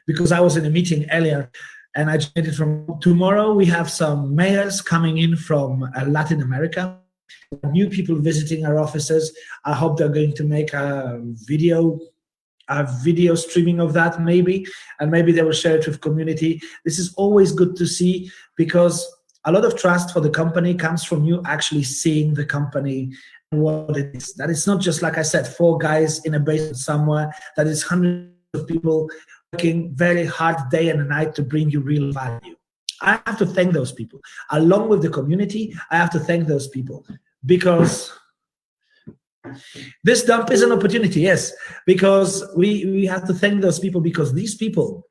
because I was in a meeting earlier and I just made it from tomorrow. We have some mayors coming in from Latin America, new people visiting our offices. I hope they're going to make a video streaming of that maybe, and maybe they will share it with community. This is always good to see because a lot of trust for the company comes from you actually seeing the company and what it is. That it's not just, like I said, 4 guys in a basement somewhere, that is hundreds of people working very hard day and night to bring you real value. I have to thank those people. Along with the community, I have to thank those people because this dump is an opportunity, yes, because we have to thank those people because these people,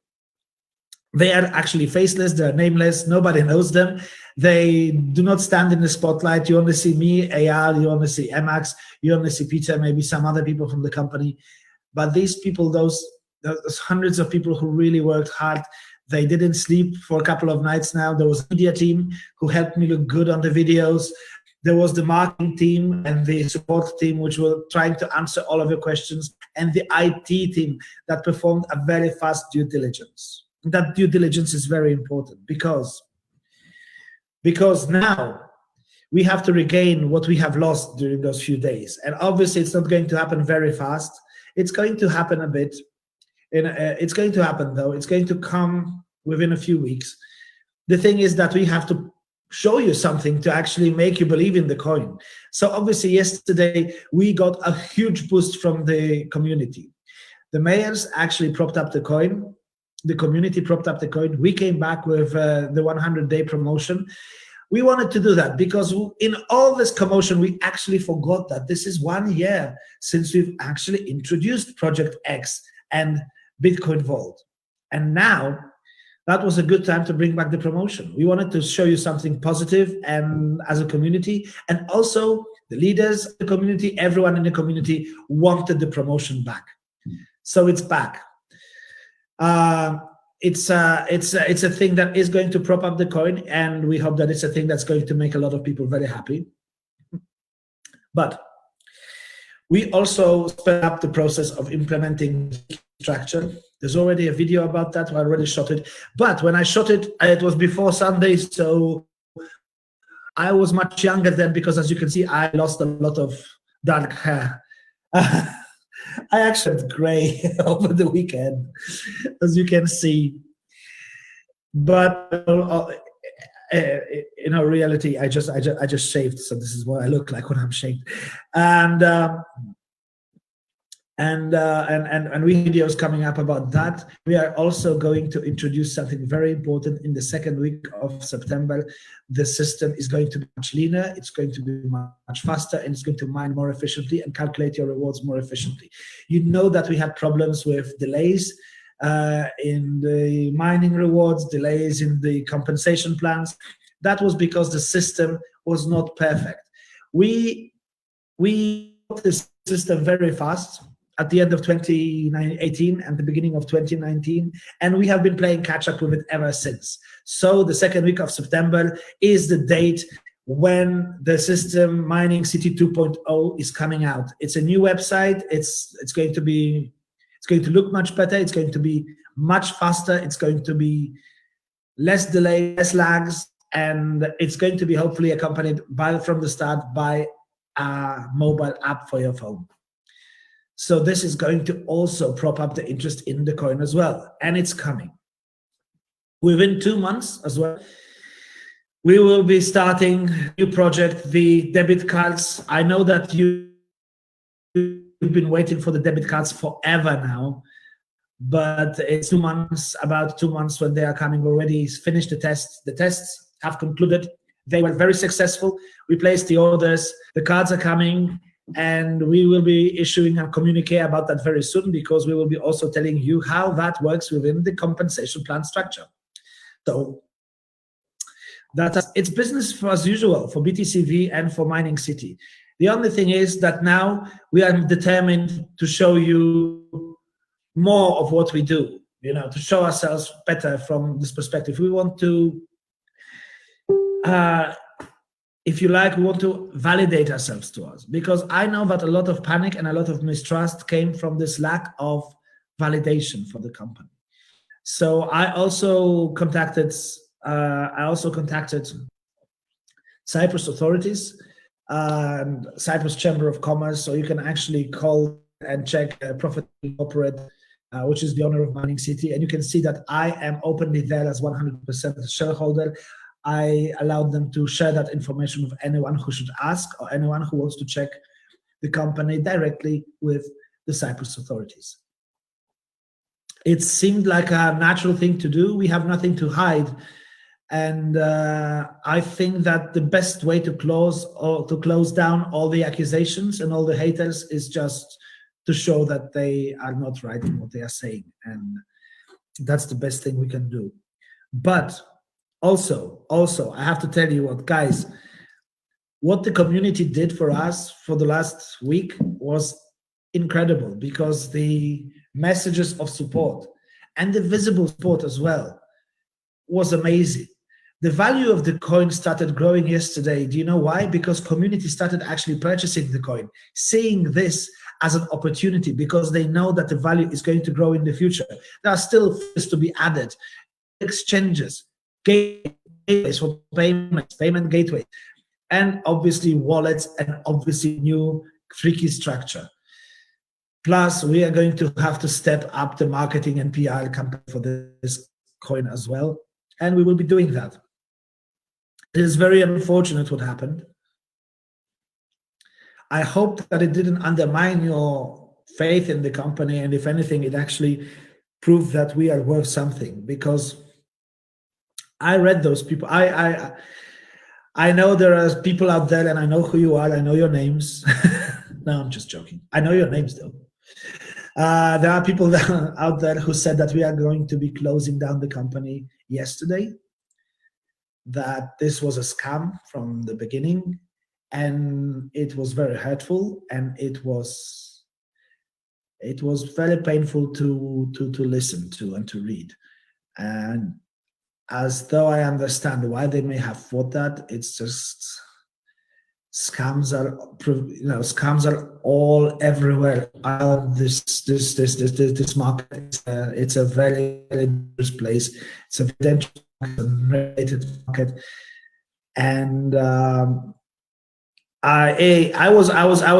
they are actually faceless, they're nameless, nobody knows them. They do not stand in the spotlight. You only see me, Eyal, you only see Emax, you only see Peter, maybe some other people from the company. But these people, those hundreds of people who really worked hard, they didn't sleep for a couple of nights now. There was a media team who helped me look good on the videos. There was the marketing team and the support team, which were trying to answer all of your questions, and the IT team that performed a very fast due diligence. That due diligence is very important because now we have to regain what we have lost during those few days. And obviously it's not going to happen very fast. It's going to happen a bit. It's going to happen though. It's going to come within a few weeks. The thing is that we have to show you something to actually make you believe in the coin. So obviously yesterday we got a huge boost from the community. The mayors actually propped up the coin. The community propped up the coin. We came back with the 100-day promotion. We wanted to do that because in all this commotion, we actually forgot that this is 1 year since we've actually introduced Project X and Bitcoin Vault. And now that was a good time to bring back the promotion. We wanted to show you something positive and as a community, and also the leaders of the community, everyone in the community wanted the promotion back. So it's back. It's a thing that is going to prop up the coin, and we hope that it's a thing that's going to make a lot of people very happy. But we also sped up the process of implementing structure. There's already a video about that. I already shot it. But when I shot it, it was before Sunday, so I was much younger then because, as you can see, I lost a lot of dark hair. I actually went gray over the weekend, as you can see. But in reality, I just shaved, so this is what I look like when I'm shaved. And we have videos coming up about that. We are also going to introduce something very important in the second week of September. The system is going to be much leaner, it's going to be much faster, and it's going to mine more efficiently and calculate your rewards more efficiently. You know that we had problems with delays in the mining rewards, delays in the compensation plans. That was because the system was not perfect. We got this system very fast at the end of 2018 and the beginning of 2019, and we have been playing catch up with it ever since. So the second week of September is the date when the system Mining City 2.0 is coming out. It's a new website. It's going to look much better. It's going to be much faster. It's going to be less delay, less lags, and it's going to be hopefully accompanied from the start by a mobile app for your phone. So this is going to also prop up the interest in the coin as well, and it's coming. Within 2 months as well, we will be starting a new project, the debit cards. I know that you've been waiting for the debit cards forever now, but it's 2 months, about 2 months when they are coming. Already finished the tests. The tests have concluded. They were very successful. We placed the orders. The cards are coming. and we will be issuing a communique about that very soon, because we will be also telling you how that works within the compensation plan structure. So it's business as usual for BTCV and for Mining City. The only thing is that now we are determined to show you more of what we do, to show ourselves better from this perspective. We want to, if you like, we want to validate ourselves to us, because I know that a lot of panic and a lot of mistrust came from this lack of validation for the company. So I also contacted Cyprus authorities and Cyprus Chamber of Commerce, so you can actually call and check Profit Corporate, which is the owner of Mining City, and you can see that I am openly there as 100% shareholder. I allowed them to share that information with anyone who should ask, or anyone who wants to check the company directly with the Cyprus authorities. It seemed like a natural thing to do. We have nothing to hide. And I think that the best way to close down all the accusations and all the haters is just to show that they are not right in what they are saying. And that's the best thing we can do. But also, I have to tell you what, guys, what the community did for us for the last week was incredible, because the messages of support and the visible support as well was amazing. The value of the coin started growing yesterday. Do you know why? Because community started actually purchasing the coin, seeing this as an opportunity, because they know that the value is going to grow in the future. There are still things to be added, exchanges, gateways for payments, payment gateways, and obviously wallets, and obviously new freaky structure. Plus, we are going to have to step up the marketing and PR campaign for this coin as well, and we will be doing that. It is very unfortunate what happened. I hope that it didn't undermine your faith in the company, and if anything, it actually proved that we are worth something, because I read those people. I know there are people out there, and I know who you are. I know your names. No, I'm just joking. I know your names though. There are people out there who said that we are going to be closing down the company yesterday, that this was a scam from the beginning, and it was very hurtful, and it was very painful to listen to and to read. And as though I understand why they may have thought that, it's just scams are all everywhere around this market. It's a very dangerous place. It's a dangerous market, market. And I was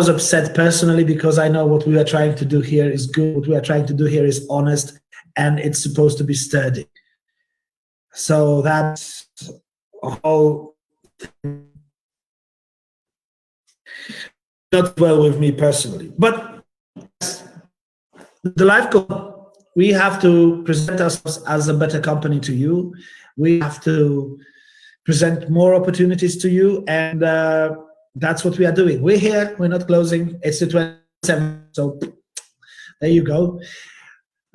upset personally, because I know what we are trying to do here is good. What we are trying to do here is honest, and it's supposed to be sturdy. So that's a whole thing. Not well with me personally, but the life goal, we have to present ourselves as a better company to you. We have to present more opportunities to you, and that's what we are doing. We're here, we're not closing. It's the 27th, so there you go.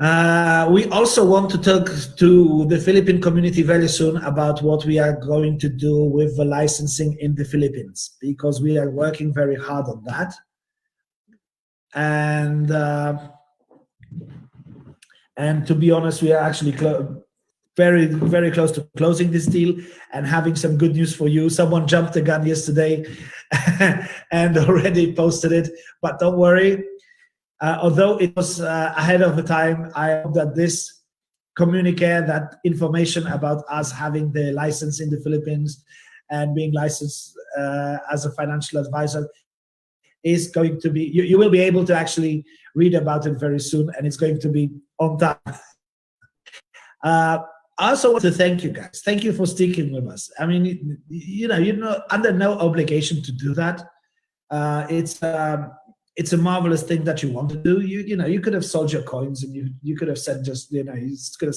We also want to talk to the Philippine community very soon about what we are going to do with the licensing in the Philippines, because we are working very hard on that. And to be honest, we are actually very, very close to closing this deal and having some good news for you. Someone jumped the gun yesterday and already posted it, but don't worry. Although it was ahead of the time, I hope that this communique, that information about us having the license in the Philippines and being licensed as a financial advisor is going to be, you will be able to actually read about it very soon, and it's going to be on time. I also want to thank you guys. Thank you for sticking with us. I mean, you're under no obligation to do that. It's a marvelous thing that you want to do. You could have sold your coins, and you could have said you could have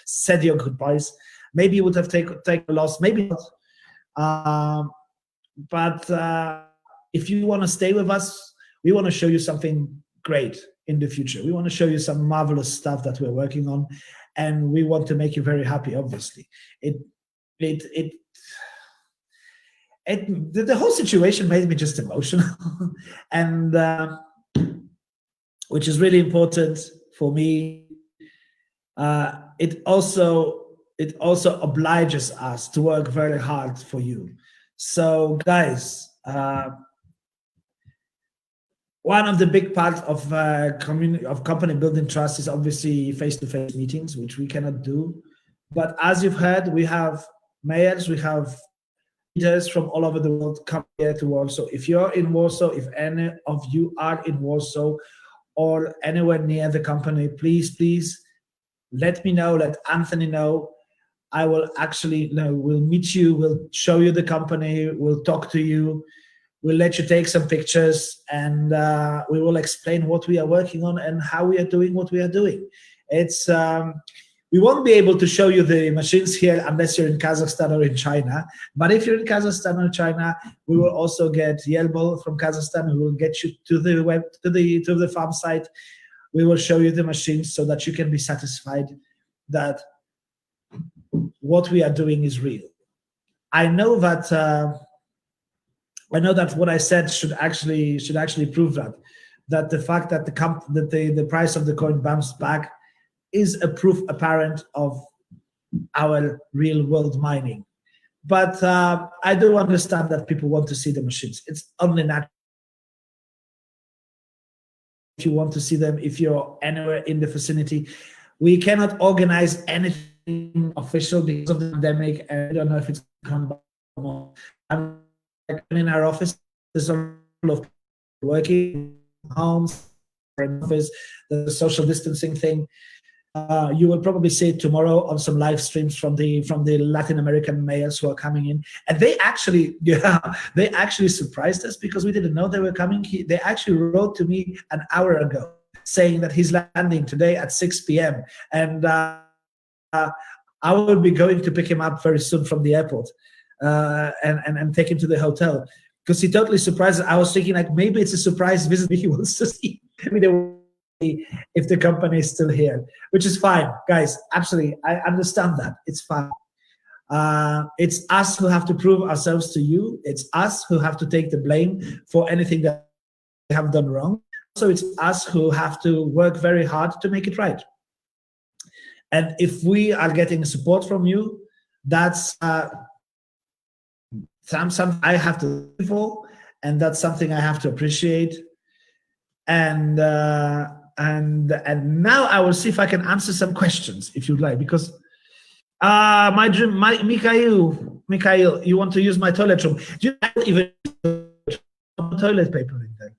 said your goodbyes. Maybe you would have taken a loss, maybe not. But if you want to stay with us, we want to show you something great in the future. We want to show you some marvelous stuff that we're working on, and we want to make you very happy. Obviously, the whole situation made me just emotional, and which is really important for me. It also obliges us to work very hard for you. So, guys, one of the big parts of company building trust is obviously face-to-face meetings, which we cannot do. But as you've heard, we have mayors, we have leaders from all over the world come here to Warsaw. If you're in Warsaw, if any of you are in Warsaw or anywhere near the company, please let me know, let Anthony know. I will actually, we'll meet you, we'll show you the company, we'll talk to you, we'll let you take some pictures, and we will explain what we are working on and how we are doing what we are doing. It's we won't be able to show you the machines here unless you're in Kazakhstan or in China. But if you're in Kazakhstan or China, we will also get Yelbo from Kazakhstan. We will get you to the farm site. We will show you the machines so that you can be satisfied that what we are doing is real. I know that what I said should actually prove that the fact that the price of the coin bounced back is a proof apparent of our real world mining. But I do understand that people want to see the machines. It's only natural. If you want to see them, if you're anywhere in the vicinity, we cannot organize anything official because of the pandemic, and I don't know if it's come back. I'm in our office. There's a lot of working homes, office, the social distancing thing. You will probably see it tomorrow on some live streams from the Latin American mayors who are coming in, and they actually surprised us because we didn't know they were coming. They actually wrote to me an hour ago saying that he's landing today at 6 p.m. and I will be going to pick him up very soon from the airport and take him to the hotel because he totally surprised us. I was thinking like maybe it's a surprise visit he wants to see. If the company is still here, which is fine, guys. Absolutely, I understand that. It's fine. It's us who have to prove ourselves to you. It's us who have to take the blame for anything that we have done wrong. So it's us who have to work very hard to make it right. And if we are getting support from you, that's something I have to live for, and that's something I have to appreciate. And now I will see if I can answer some questions, if you'd like, because Mikhail, you want to use my toilet room? Do you have even toilet paper in there?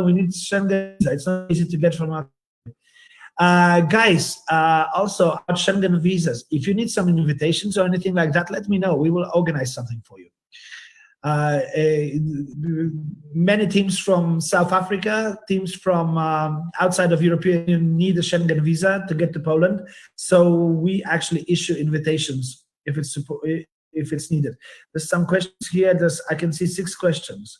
We need Schengen. It's not easy to get from our guys. Also about Schengen visas. If you need some invitations or anything like that, let me know. We will organize something for you. Many teams from South Africa, teams from outside of European Union need a Schengen visa to get to Poland. So we actually issue invitations if it's needed. There's some questions here. I can see 6 questions.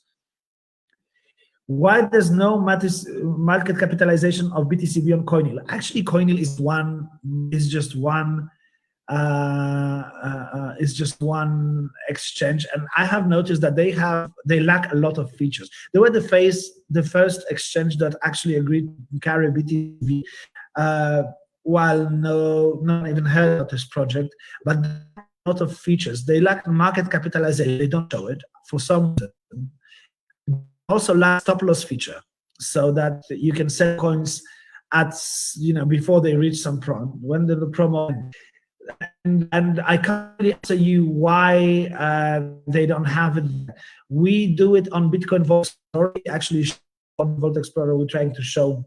Why there's no market capitalization of BTCV on Coinil? Actually, Coinil is just one exchange, and I have noticed that they lack a lot of features. They were the first exchange that actually agreed to carry BTV, while not even heard of this project, but a lot of features. They lack market capitalization. They don't show it for some reason. Also lack stop loss feature, so that you can sell coins at before they reach some when the promo. And I can't really answer you why they don't have it. We do it on Bitcoin Vault Explorer. Actually, on Vault Explorer, we're trying to show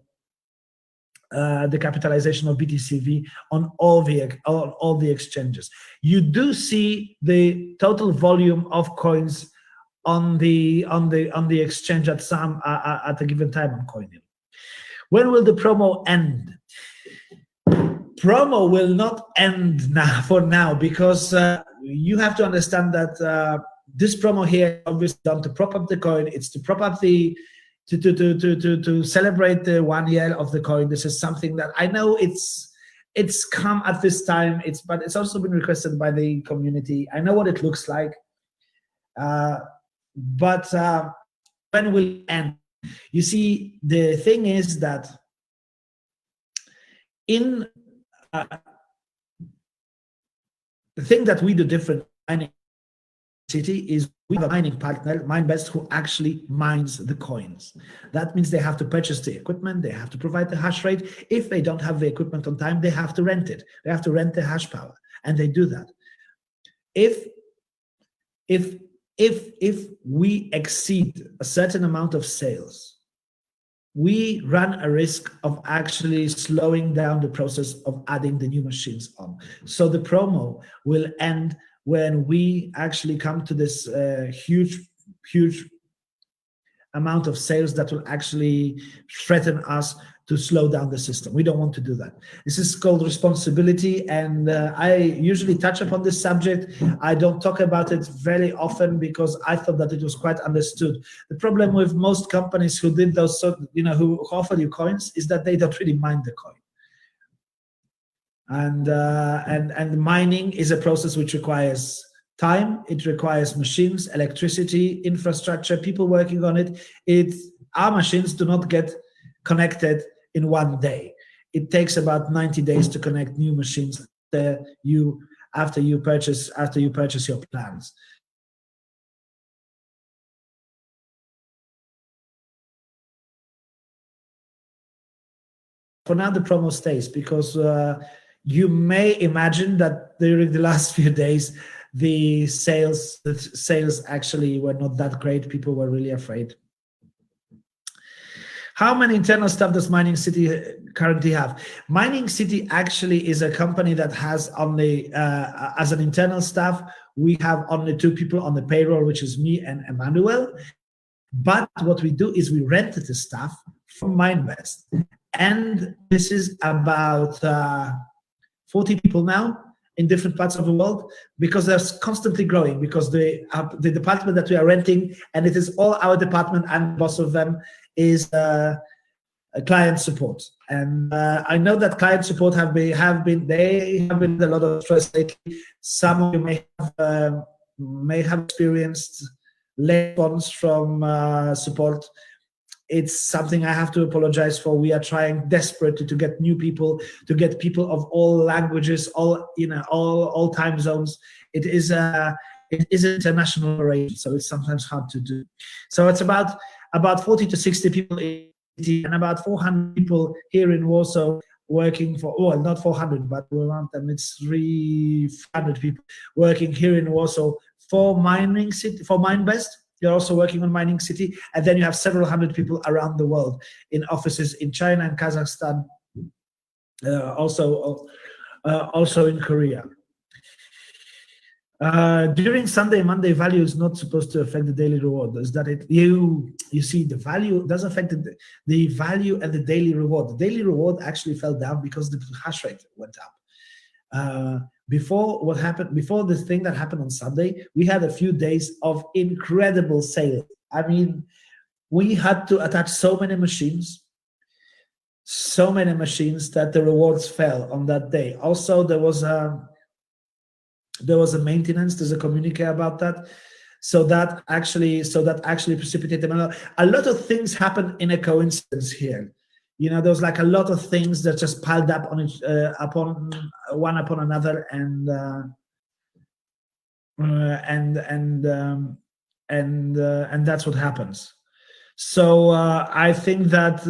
the capitalization of BTCV on all the exchanges. You do see the total volume of coins on the exchange at a given time on Coinil. When will the promo end? Promo will not end now because you have to understand that this promo here obviously done to prop up the coin. It's to prop up the to celebrate the 1 year of the coin. This is something that I know it's come at this time. But it's also been requested by the community. I know what it looks like, but when will it end? You see, the thing is that in the thing that we do different mining city is we have a mining partner, MineBest, who actually mines the coins. That means they have to purchase the equipment, they have to provide the hash rate. If they don't have the equipment on time, they have to rent it. They have to rent the hash power, and they do that. If we exceed a certain amount of sales, we run a risk of actually slowing down the process of adding the new machines on. So the promo will end when we actually come to this huge amount of sales that will actually threaten us to slow down the system. We don't want to do that. This is called responsibility, and I usually touch upon this subject. I don't talk about it very often because I thought that it was quite understood. The problem with most companies who did those, who offer you coins, is that they don't really mine the coin. And mining is a process which requires time, it requires machines, electricity, infrastructure, people working on it. Our machines do not get connected in one day. It takes about 90 days to connect new machines after you purchase your plans. For now, the promo stays because you may imagine that during the last few days, the sales actually were not that great. People were really afraid. How many internal staff does Mining City currently have? Mining City actually is a company that has only, as an internal staff, we have only 2 people on the payroll, which is me and Emmanuel. But what we do is we rented the staff from MineBest. And this is about 40 people now in different parts of the world, because they're constantly growing, because the department that we are renting, and it is all our department, and most of them is client support. And I know that client support have been a lot of stress lately. Some of you may have experienced late response from support. It's something I have to apologize for. We are trying desperately to get new people, to get people of all languages, all time zones. It is an international operation, so it's sometimes hard to do. So it's about 40 to 60 people in City and about 400 people here in Warsaw working for, well, not 400, but around them, it's 300 people working here in Warsaw for Mining City, for MineBest. You're also working on Mining City, and then you have several hundred people around the world in offices in China and Kazakhstan, also in Korea. During Sunday, Monday, value is not supposed to affect the daily reward. Is that it? You see, the value does affect the value and the daily reward. The daily reward actually fell down because the hash rate went up. Before this thing that happened on Sunday, we had a few days of incredible sales. I mean, we had to attach so many machines that the rewards fell on that day. Also, there was a maintenance. There's a communique about that. So that actually precipitated a lot of things happen in a coincidence here. There was like a lot of things that just piled up on upon another, and that's what happens. So I think that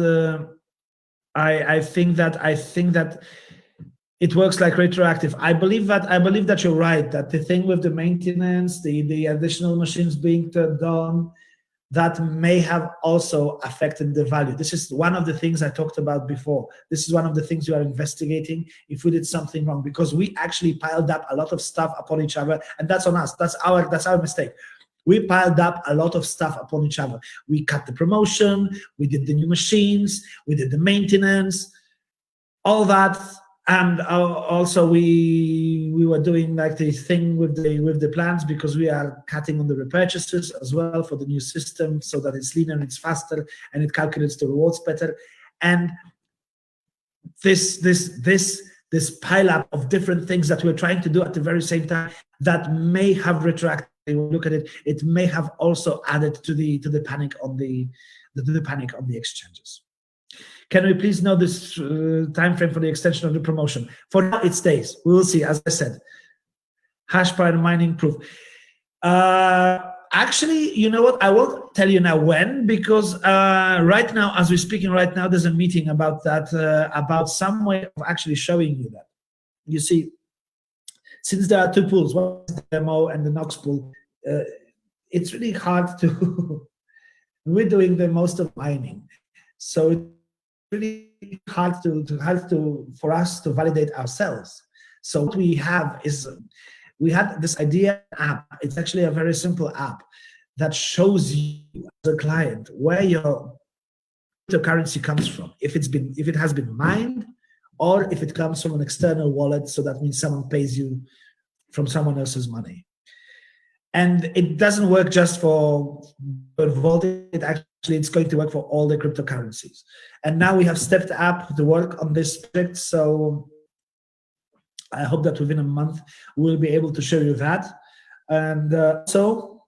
it works like retroactive. I believe that you're right. That the thing with the maintenance, the additional machines being turned on, that may have also affected the value. This is one of the things I talked about before. This is one of the things we are investigating if we did something wrong, because we actually piled up a lot of stuff upon each other, and that's on us. That's our mistake. We piled up a lot of stuff upon each other. We cut the promotion, we did the new machines, we did the maintenance, all that And also we were doing like the thing with the plans, because we are cutting on the repurchases as well for the new system, so that it's leaner, it's faster, and it calculates the rewards better. And this pile up of different things that we're trying to do at the very same time, that may have retracted. Look at it, it may have also added to the panic on the panic on the exchanges. Can we please know this time frame for the extension of the promotion? For now, it stays. We will see. As I said, hash power mining proof. Actually, you know what? I won't tell you now when, because right now, as we're speaking right now, there's a meeting about that, about some way of actually showing you that. You see, since there are two pools, one is the demo and the Nox pool, it's really hard to. We're doing the most of mining, so it's really hard for us to validate ourselves. So what we have is, we had this idea app. It's actually a very simple app that shows you as a client where your cryptocurrency comes from, if it has been mined, or if it comes from an external wallet. So that means someone pays you from someone else's money. And it doesn't work just for Vault. It's going to work for all the cryptocurrencies. And now we have stepped up the work on this project. So I hope that within a month we'll be able to show you that. And so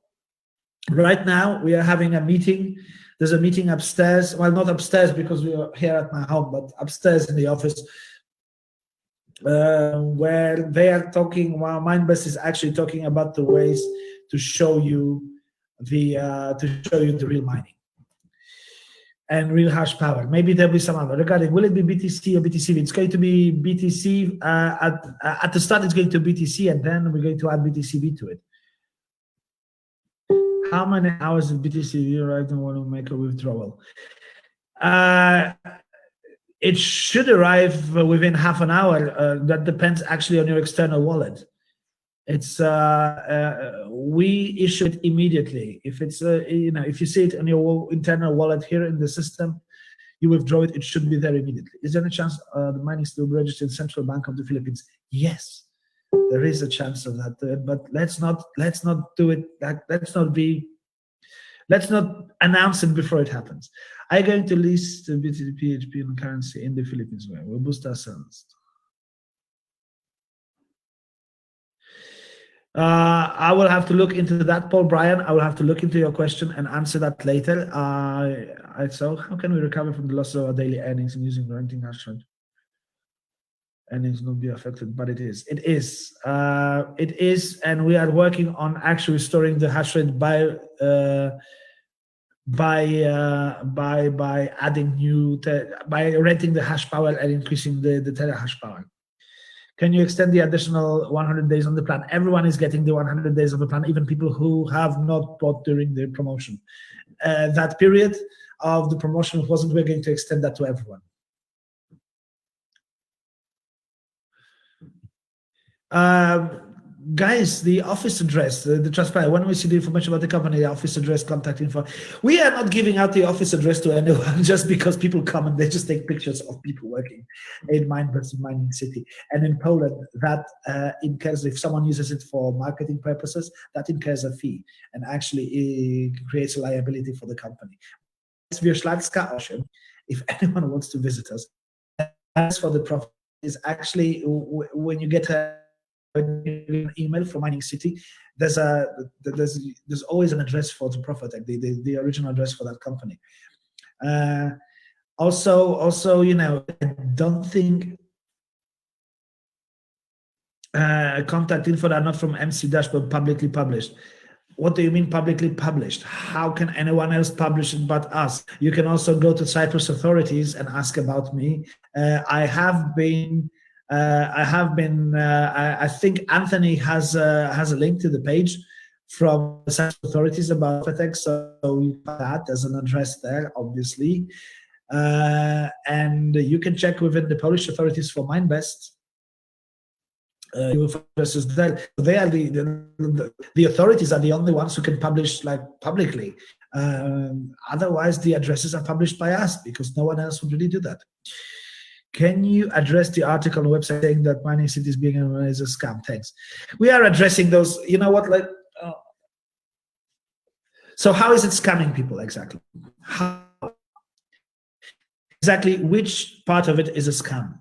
right now we are having a meeting. There's a meeting upstairs. Well, not upstairs because we are here at my home, but upstairs in the office, where they are talking. While Mindbus is actually talking about the ways to show you the real mining and real hash power. Maybe there'll be some other. Regarding, will it be BTC or BTC? It's going to be BTC. At the start, it's going to be BTC, and then we're going to add BTCB to it. How many hours of BTC do you right now want to make a withdrawal? It should arrive within half an hour. That depends actually on your external wallet. It's we issue it immediately. If it's if you see it on your internal wallet here in the system, you withdraw it. It should be there immediately. Is there any chance the mining still be registered in Central Bank of the Philippines? Yes, there is a chance of that. But let's not do it. Let's not announce it before it happens. I'm going to list the BTC PHP and currency in the Philippines. We'll boost ourselves. I will have to look into that, Paul Brian. I will have to look into your question and answer that later. So how can we recover from the loss of our daily earnings and using renting hash rate? Earnings will be affected, but it is. It is, and we are working on actually restoring the hash rate by adding by renting the hash power and increasing the terahash power. Can you extend the additional 100 days on the plan? Everyone is getting the 100 days of the plan, even people who have not bought during the promotion. That period of the promotion wasn't, we're going to extend that to everyone. Guys, the office address, the transparent, when we see the information about the company, the office address, contact info, we are not giving out the office address to anyone just because people come and they just take pictures of people working in mining city. And in Poland, that incurs, if someone uses it for marketing purposes, that incurs a fee and actually it creates a liability for the company. If anyone wants to visit us, as for the profit is actually when you get an email from Mining City, there's always an address for the profit, like the original address for that company. Also, I don't think contact info are not from MC Dashboard publicly published. What do you mean publicly published? How can anyone else publish it but us? You can also go to Cyprus authorities and ask about me. I think Anthony has a link to the page from the Cyprus authorities about FTX, so we have that as an address there, obviously. And you can check within the Polish authorities for Mindbest. You will find addresses there. They are the authorities are the only ones who can publish like publicly. Otherwise, the addresses are published by us because no one else would really do that. Can you address the article on the website saying that mining city is being is a scam? Thanks. We are addressing those. You know what? Like, so how is it scamming people exactly? How exactly? Which part of it is a scam?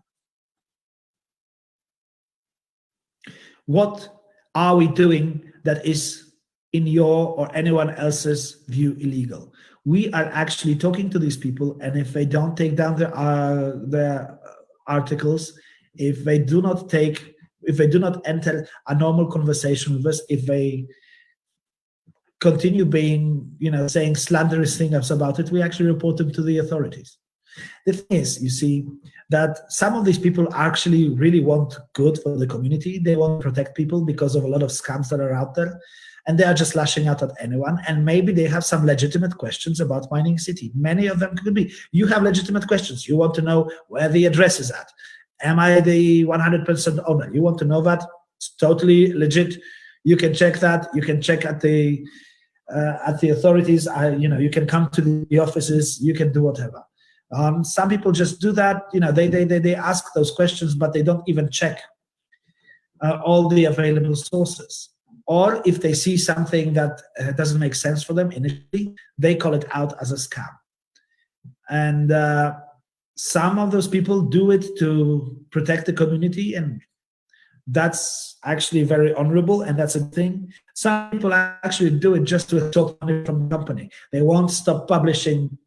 What are we doing that is in your or anyone else's view illegal? We are actually talking to these people, and if they don't take down their articles, if they do not enter a normal conversation with us, if they continue being, saying slanderous things about it, we actually report them to the authorities. The thing is, you see, that some of these people actually really want good for the community. They want to protect people because of a lot of scams that are out there, and they are just lashing out at anyone. And maybe they have some legitimate questions about Mining City. Many of them could be, you have legitimate questions. You want to know where the address is at. Am I the 100% owner? You want to know that? It's totally legit. You can check that. You can check at the authorities. You can come to the offices. You can do whatever. Some people just do that. They ask those questions, but they don't even check all the available sources. Or if they see something that doesn't make sense for them initially, they call it out as a scam. And some of those people do it to protect the community, and that's actually very honorable, and that's a thing. Some people actually do it just to extort money from the company. They won't stop publishing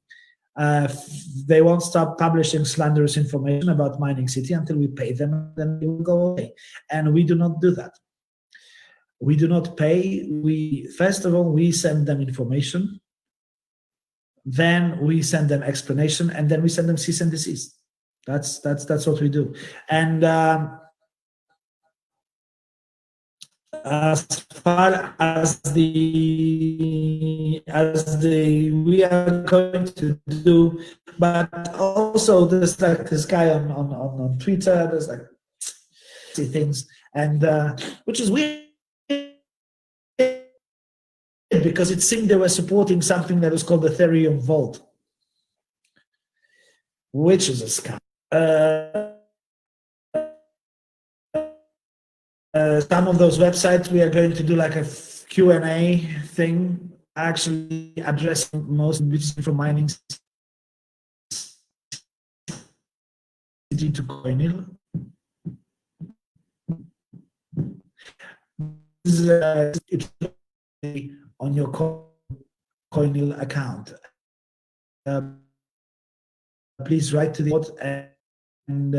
slanderous information about Mining City until we pay them, and then they will go away. And we do not do that. We do not pay. First of all, we send them information, then we send them explanation, and then we send them cease and desist. That's what we do. And as far as we are going to do, but also there's like this guy on Twitter, there's like things, and which is weird because it seemed they were supporting something that was called the Ethereum Vault, which is a scam. Some of those websites, we are going to do like a Q&A thing, actually addressing most from Mining City to Coinil. It's on your Coinil account. Please write to the board, and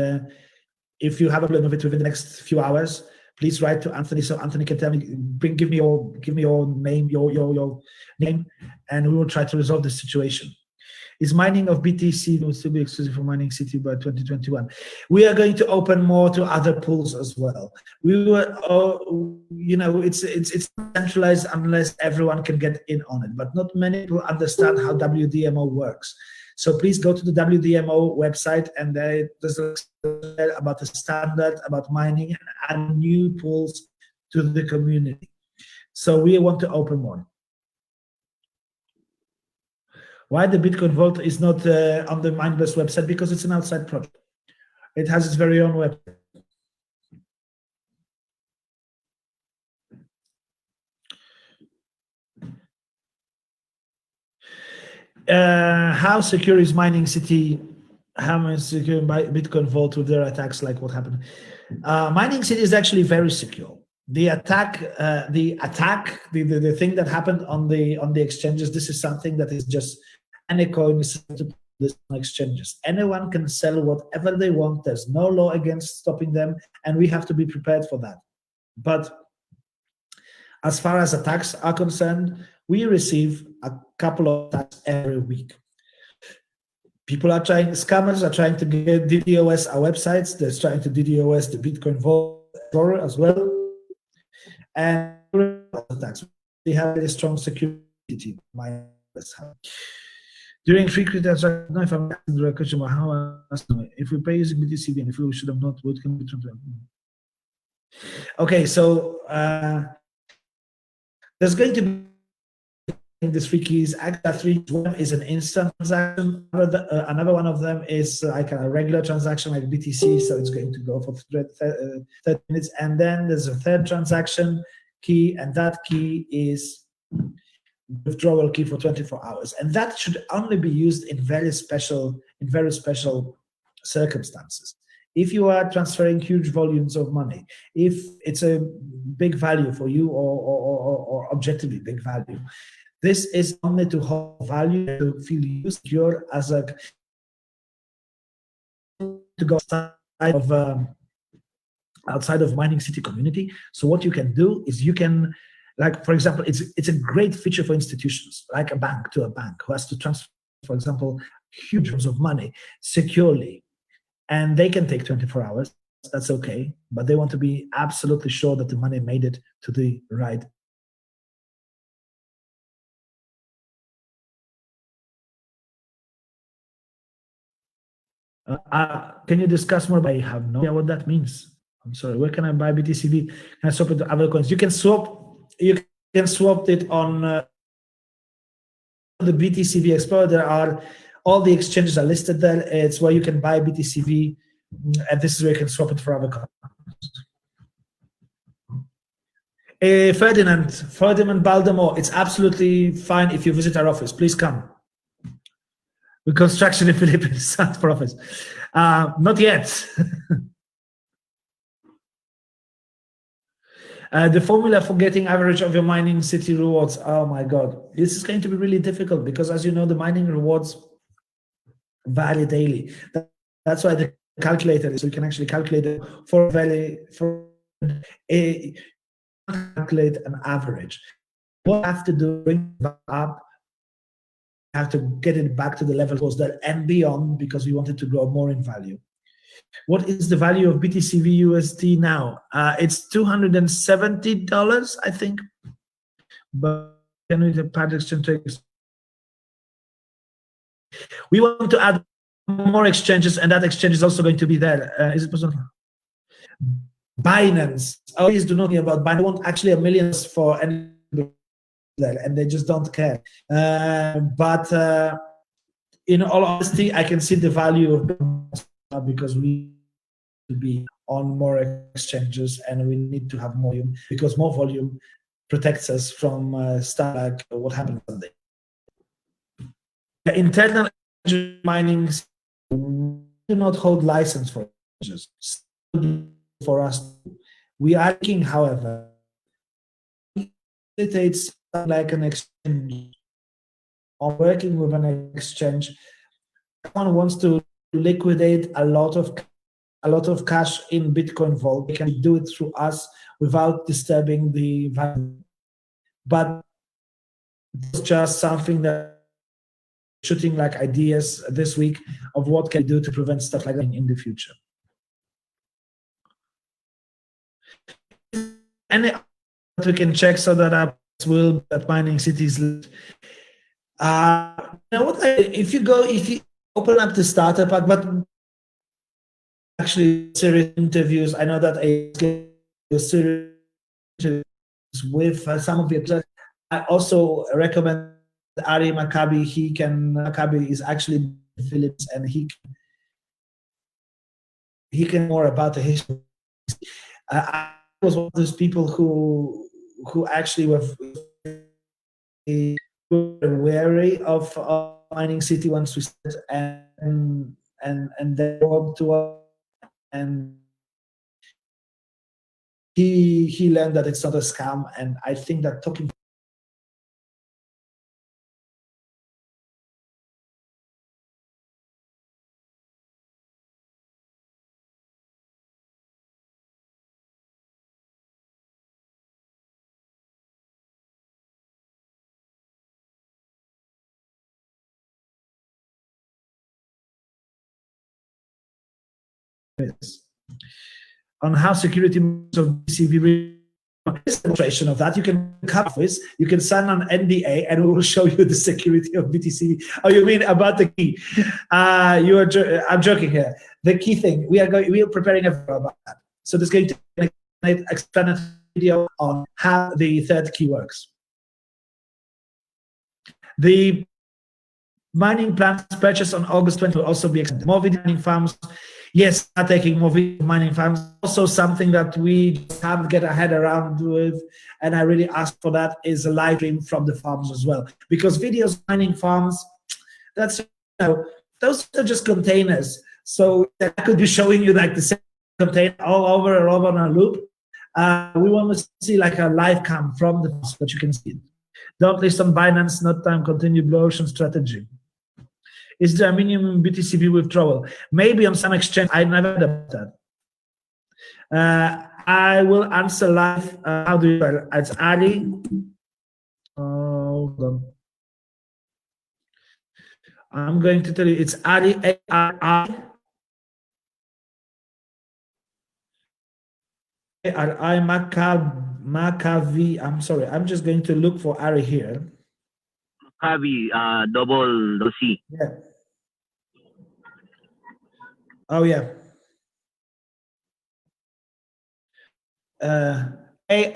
if you have a problem with it within the next few hours, please write to Anthony so Anthony can tell me, give me your name, your name, and we will try to resolve the situation. Is mining of BTC will still be exclusive for Mining City by 2021? We are going to open more to other pools as well. We were, it's centralized unless everyone can get in on it, but not many people understand how WDMO works. So please go to the WDMO website, and there's about the standard, about mining, and add new pools to the community. So we want to open more. Why the Bitcoin Vault is not on the Mindbus website? Because it's an outside project. It has its very own website. How secure is Mining City? How much secure by Bitcoin Vault with their attacks? Like what happened? Mining City is actually very secure. The thing that happened on the exchanges. This is something that is just any coin is to this on exchanges. Anyone can sell whatever they want. There's no law against stopping them, and we have to be prepared for that. But as far as attacks are concerned, we receive a couple of attacks every week. Scammers are trying to get DDoS our websites. They're trying to DDoS the Bitcoin Vault as well. And attacks. We have a strong security team. During free credits, I don't know if I'm asking the question about how if we pay using BTC, and if we should have not, what can we do? Okay, so there's going to be the three keys. Actually, three. One is an instant transaction. Another one of them is like a regular transaction, like BTC. So it's going to go for 30 minutes. And then there's a third transaction key, and that key is withdrawal key for 24 hours. And that should only be used in very special circumstances. If you are transferring huge volumes of money, if it's a big value for you or objectively big value, this is only to hold value, to feel secure as a to go outside of mining city community. So what you can do is you can, like, for example, it's a great feature for institutions, like a bank to a bank who has to transfer, for example, huge amounts of money securely. And they can take 24 hours, that's okay, but they want to be absolutely sure that the money made it to the right. Can you discuss more? I have no idea what that means. I'm sorry, where can I buy BTCV? Can I swap it to other coins? You can swap it on the BTCV Explorer. There are, all the exchanges are listed there. It's where you can buy BTCV, and this is where you can swap it for other coins. Ferdinand Baldomore, it's absolutely fine if you visit our office. Please come. The construction in Philippines, South for office. Not yet. The formula for getting average of your mining city rewards. Oh my God, this is going to be really difficult because, as you know, the mining rewards vary daily. That's why the calculator is, so you can actually calculate it calculate an average. What I have to do, bring it up, have to get it back to the level was there and beyond, because we wanted to grow more in value. What is the value of BTCV USD now? It's $270, I think. But can we the part exchange trades? We want to add more exchanges, and that exchange is also going to be there. Is it possible? Binance. Always do not hear about Binance. They want actually $1 million for any there, and they just don't care. But in all honesty, I can see the value of Binance because we need to be on more exchanges, and we need to have more volume, because more volume protects us from stuff like what happened Sunday. The internal mining do not hold license for exchanges. For us, we are looking, however, facilitates like an exchange or working with an exchange. Someone wants to liquidate a lot of cash in Bitcoin Vault. They can do it through us without disturbing the value. But it's just something that shooting like ideas this week of what can we do to prevent stuff like that in the future. And we can check so that our will that mining cities. You know what? If you open up the starter pack, but actually serious interviews. I know that a series with some of the. I also recommend Ari Maccabi. Maccabi is actually in the Philippines, and he can more about the history. I was one of those people who actually were wary of mining city once we started, and they walked to us, and he learned that it's not a scam, and I think that talking on how security of BCV demonstration of that. You can come this, you can sign an NDA, and we will show you the security of BTCV. Oh, you mean about the key? I'm joking here. The key thing we are preparing a video about that. So there's going to be an explanatory video on how the third key works. The mining plants purchased on August 20 will also be extended. More video mining farms. Yes, are taking more video mining farms. Also something that we just have to get our head around with, and I really ask for that, is a live stream from the farms as well. Because videos mining farms, that's, those are just containers. So I could be showing you like the same container all over and over on a loop. We want to see like a live cam from the farms, but you can see it. Don't list on Binance, not time, continue blue ocean strategy. Is there a minimum BTCB withdrawal? Maybe on some exchange. I never heard about that. I will answer live. How do you spell? It's Ali. Hold on. I'm going to tell you. It's Ali, A-R-I. A-R-I, Makavi. I'm sorry. I'm just going to look for Ari here. Makavi, double C. Yeah. Oh, yeah. A-R-I-M-A-W-T-B-I.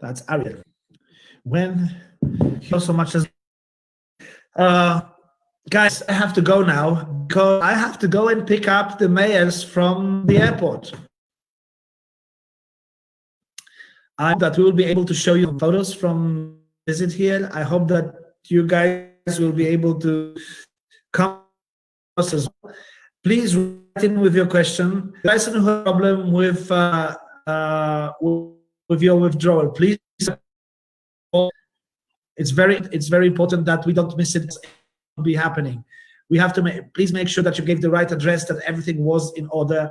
That's Ariel. When you so much as guys, I have to go now because I have to go and pick up the mayors from the airport. I hope that we will be able to show you photos from visit here. I hope that you guys will be able to come as well. Please write in with your question. The person who has a problem with your withdrawal, please. It's very important that we don't miss it. Be happening. We have to please make sure that you gave the right address, that everything was in order,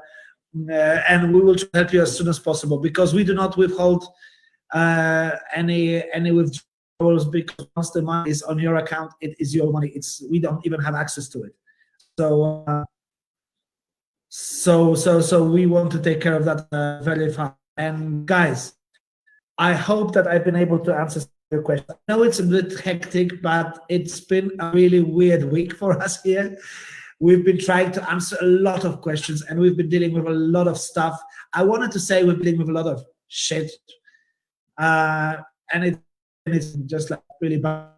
and we will try to help you as soon as possible, because we do not withhold any withdrawals, because once the money is on your account, it is your money. We don't even have access to it. So we want to take care of that very fast. And guys, I hope that I've been able to answer your question. I know it's a bit hectic, but it's been a really weird week for us here. We've been trying to answer a lot of questions, and we've been dealing with a lot of stuff. I wanted to say we're dealing with a lot of shit, and it's just like really bad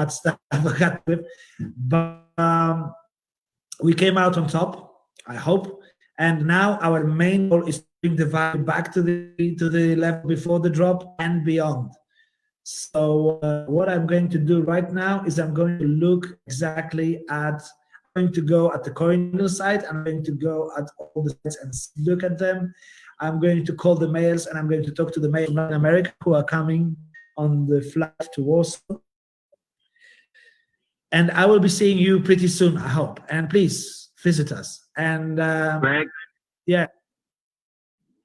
stuff I got with. But we came out on top, I hope. And now our main goal is to bring the value back to the level before the drop and beyond. So what I'm going to do right now is I'm going to look exactly at, I'm going to go at the Coindeal site, I'm going to go at all the sites and look at them. I'm going to call the mayors, and I'm going to talk to the mayors from Latin America who are coming on the flight to Warsaw. And I will be seeing you pretty soon, I hope. And please visit us. And Greg? Yeah.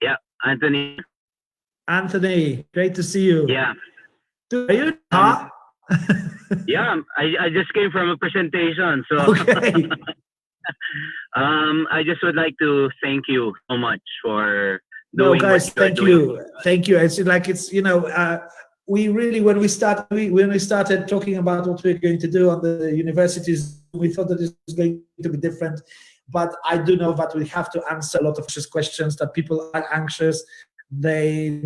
Yeah, Anthony. Anthony, great to see you. Yeah. Are you? Huh? Yeah, I just came from a presentation, so Okay. I just would like to thank you so much for No, doing guys, what you're thank doing. you. Thank you. It's like, it's, you know, we really, when we started talking about what we're going to do on the universities, we thought that this was going to be different. But I do know that we have to answer a lot of questions, that people are anxious. They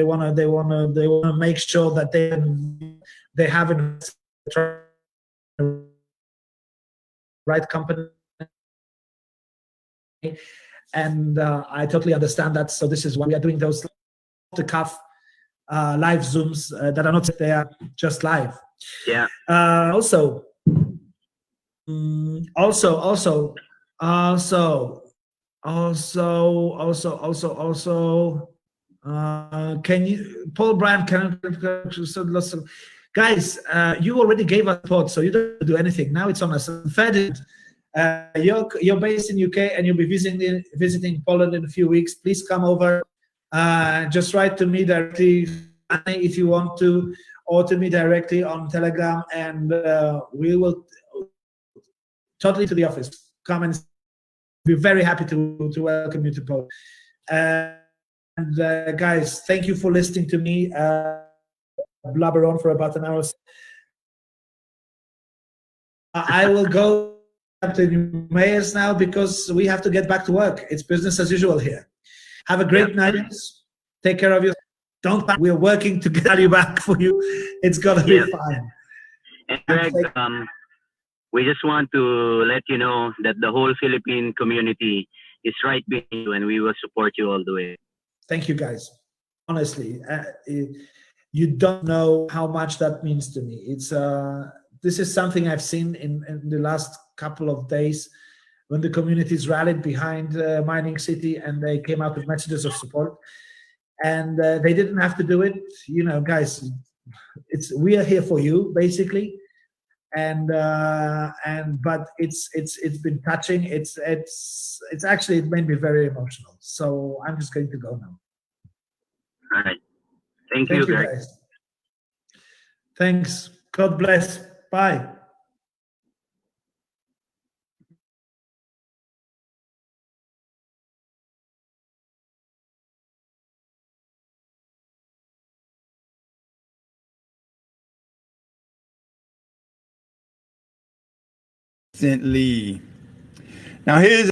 want to make sure that they have the right company. And I totally understand that. So this is why we are doing those off-the-cuff live Zooms that are not, they are just live. Yeah. Also, can you, Paul Brand, guys, you already gave us support, so you don't have to do anything. Now it's on us. Ferdinand, you're based in UK and you'll be visiting Poland in a few weeks. Please come over. Just write to me directly if you want to, or to me directly on Telegram, and we will totally to the office. Come and be very happy to welcome you to Poland. And guys, thank you for listening to me blabber on for about an hour. I will go to the mayors now because we have to get back to work. It's business as usual here. Have a great night. Take care of yourself. Don't panic. We're working to get you back for you. It's gonna be Yes. fine. And Greg, we just want to let you know that the whole Philippine community is right behind you, and we will support you all the way. Thank you, guys. Honestly, you don't know how much that means to me. It's this is something I've seen in the last couple of days when the communities rallied behind Mining City and they came out with messages of support. And they didn't have to do it. You know, guys, we are here for you, basically. And but it's been touching. It's actually, it made me very emotional. So I'm just going to go now. All right. Thank you, Greg. Guys. Thanks. God bless. Bye. Recently. Now here's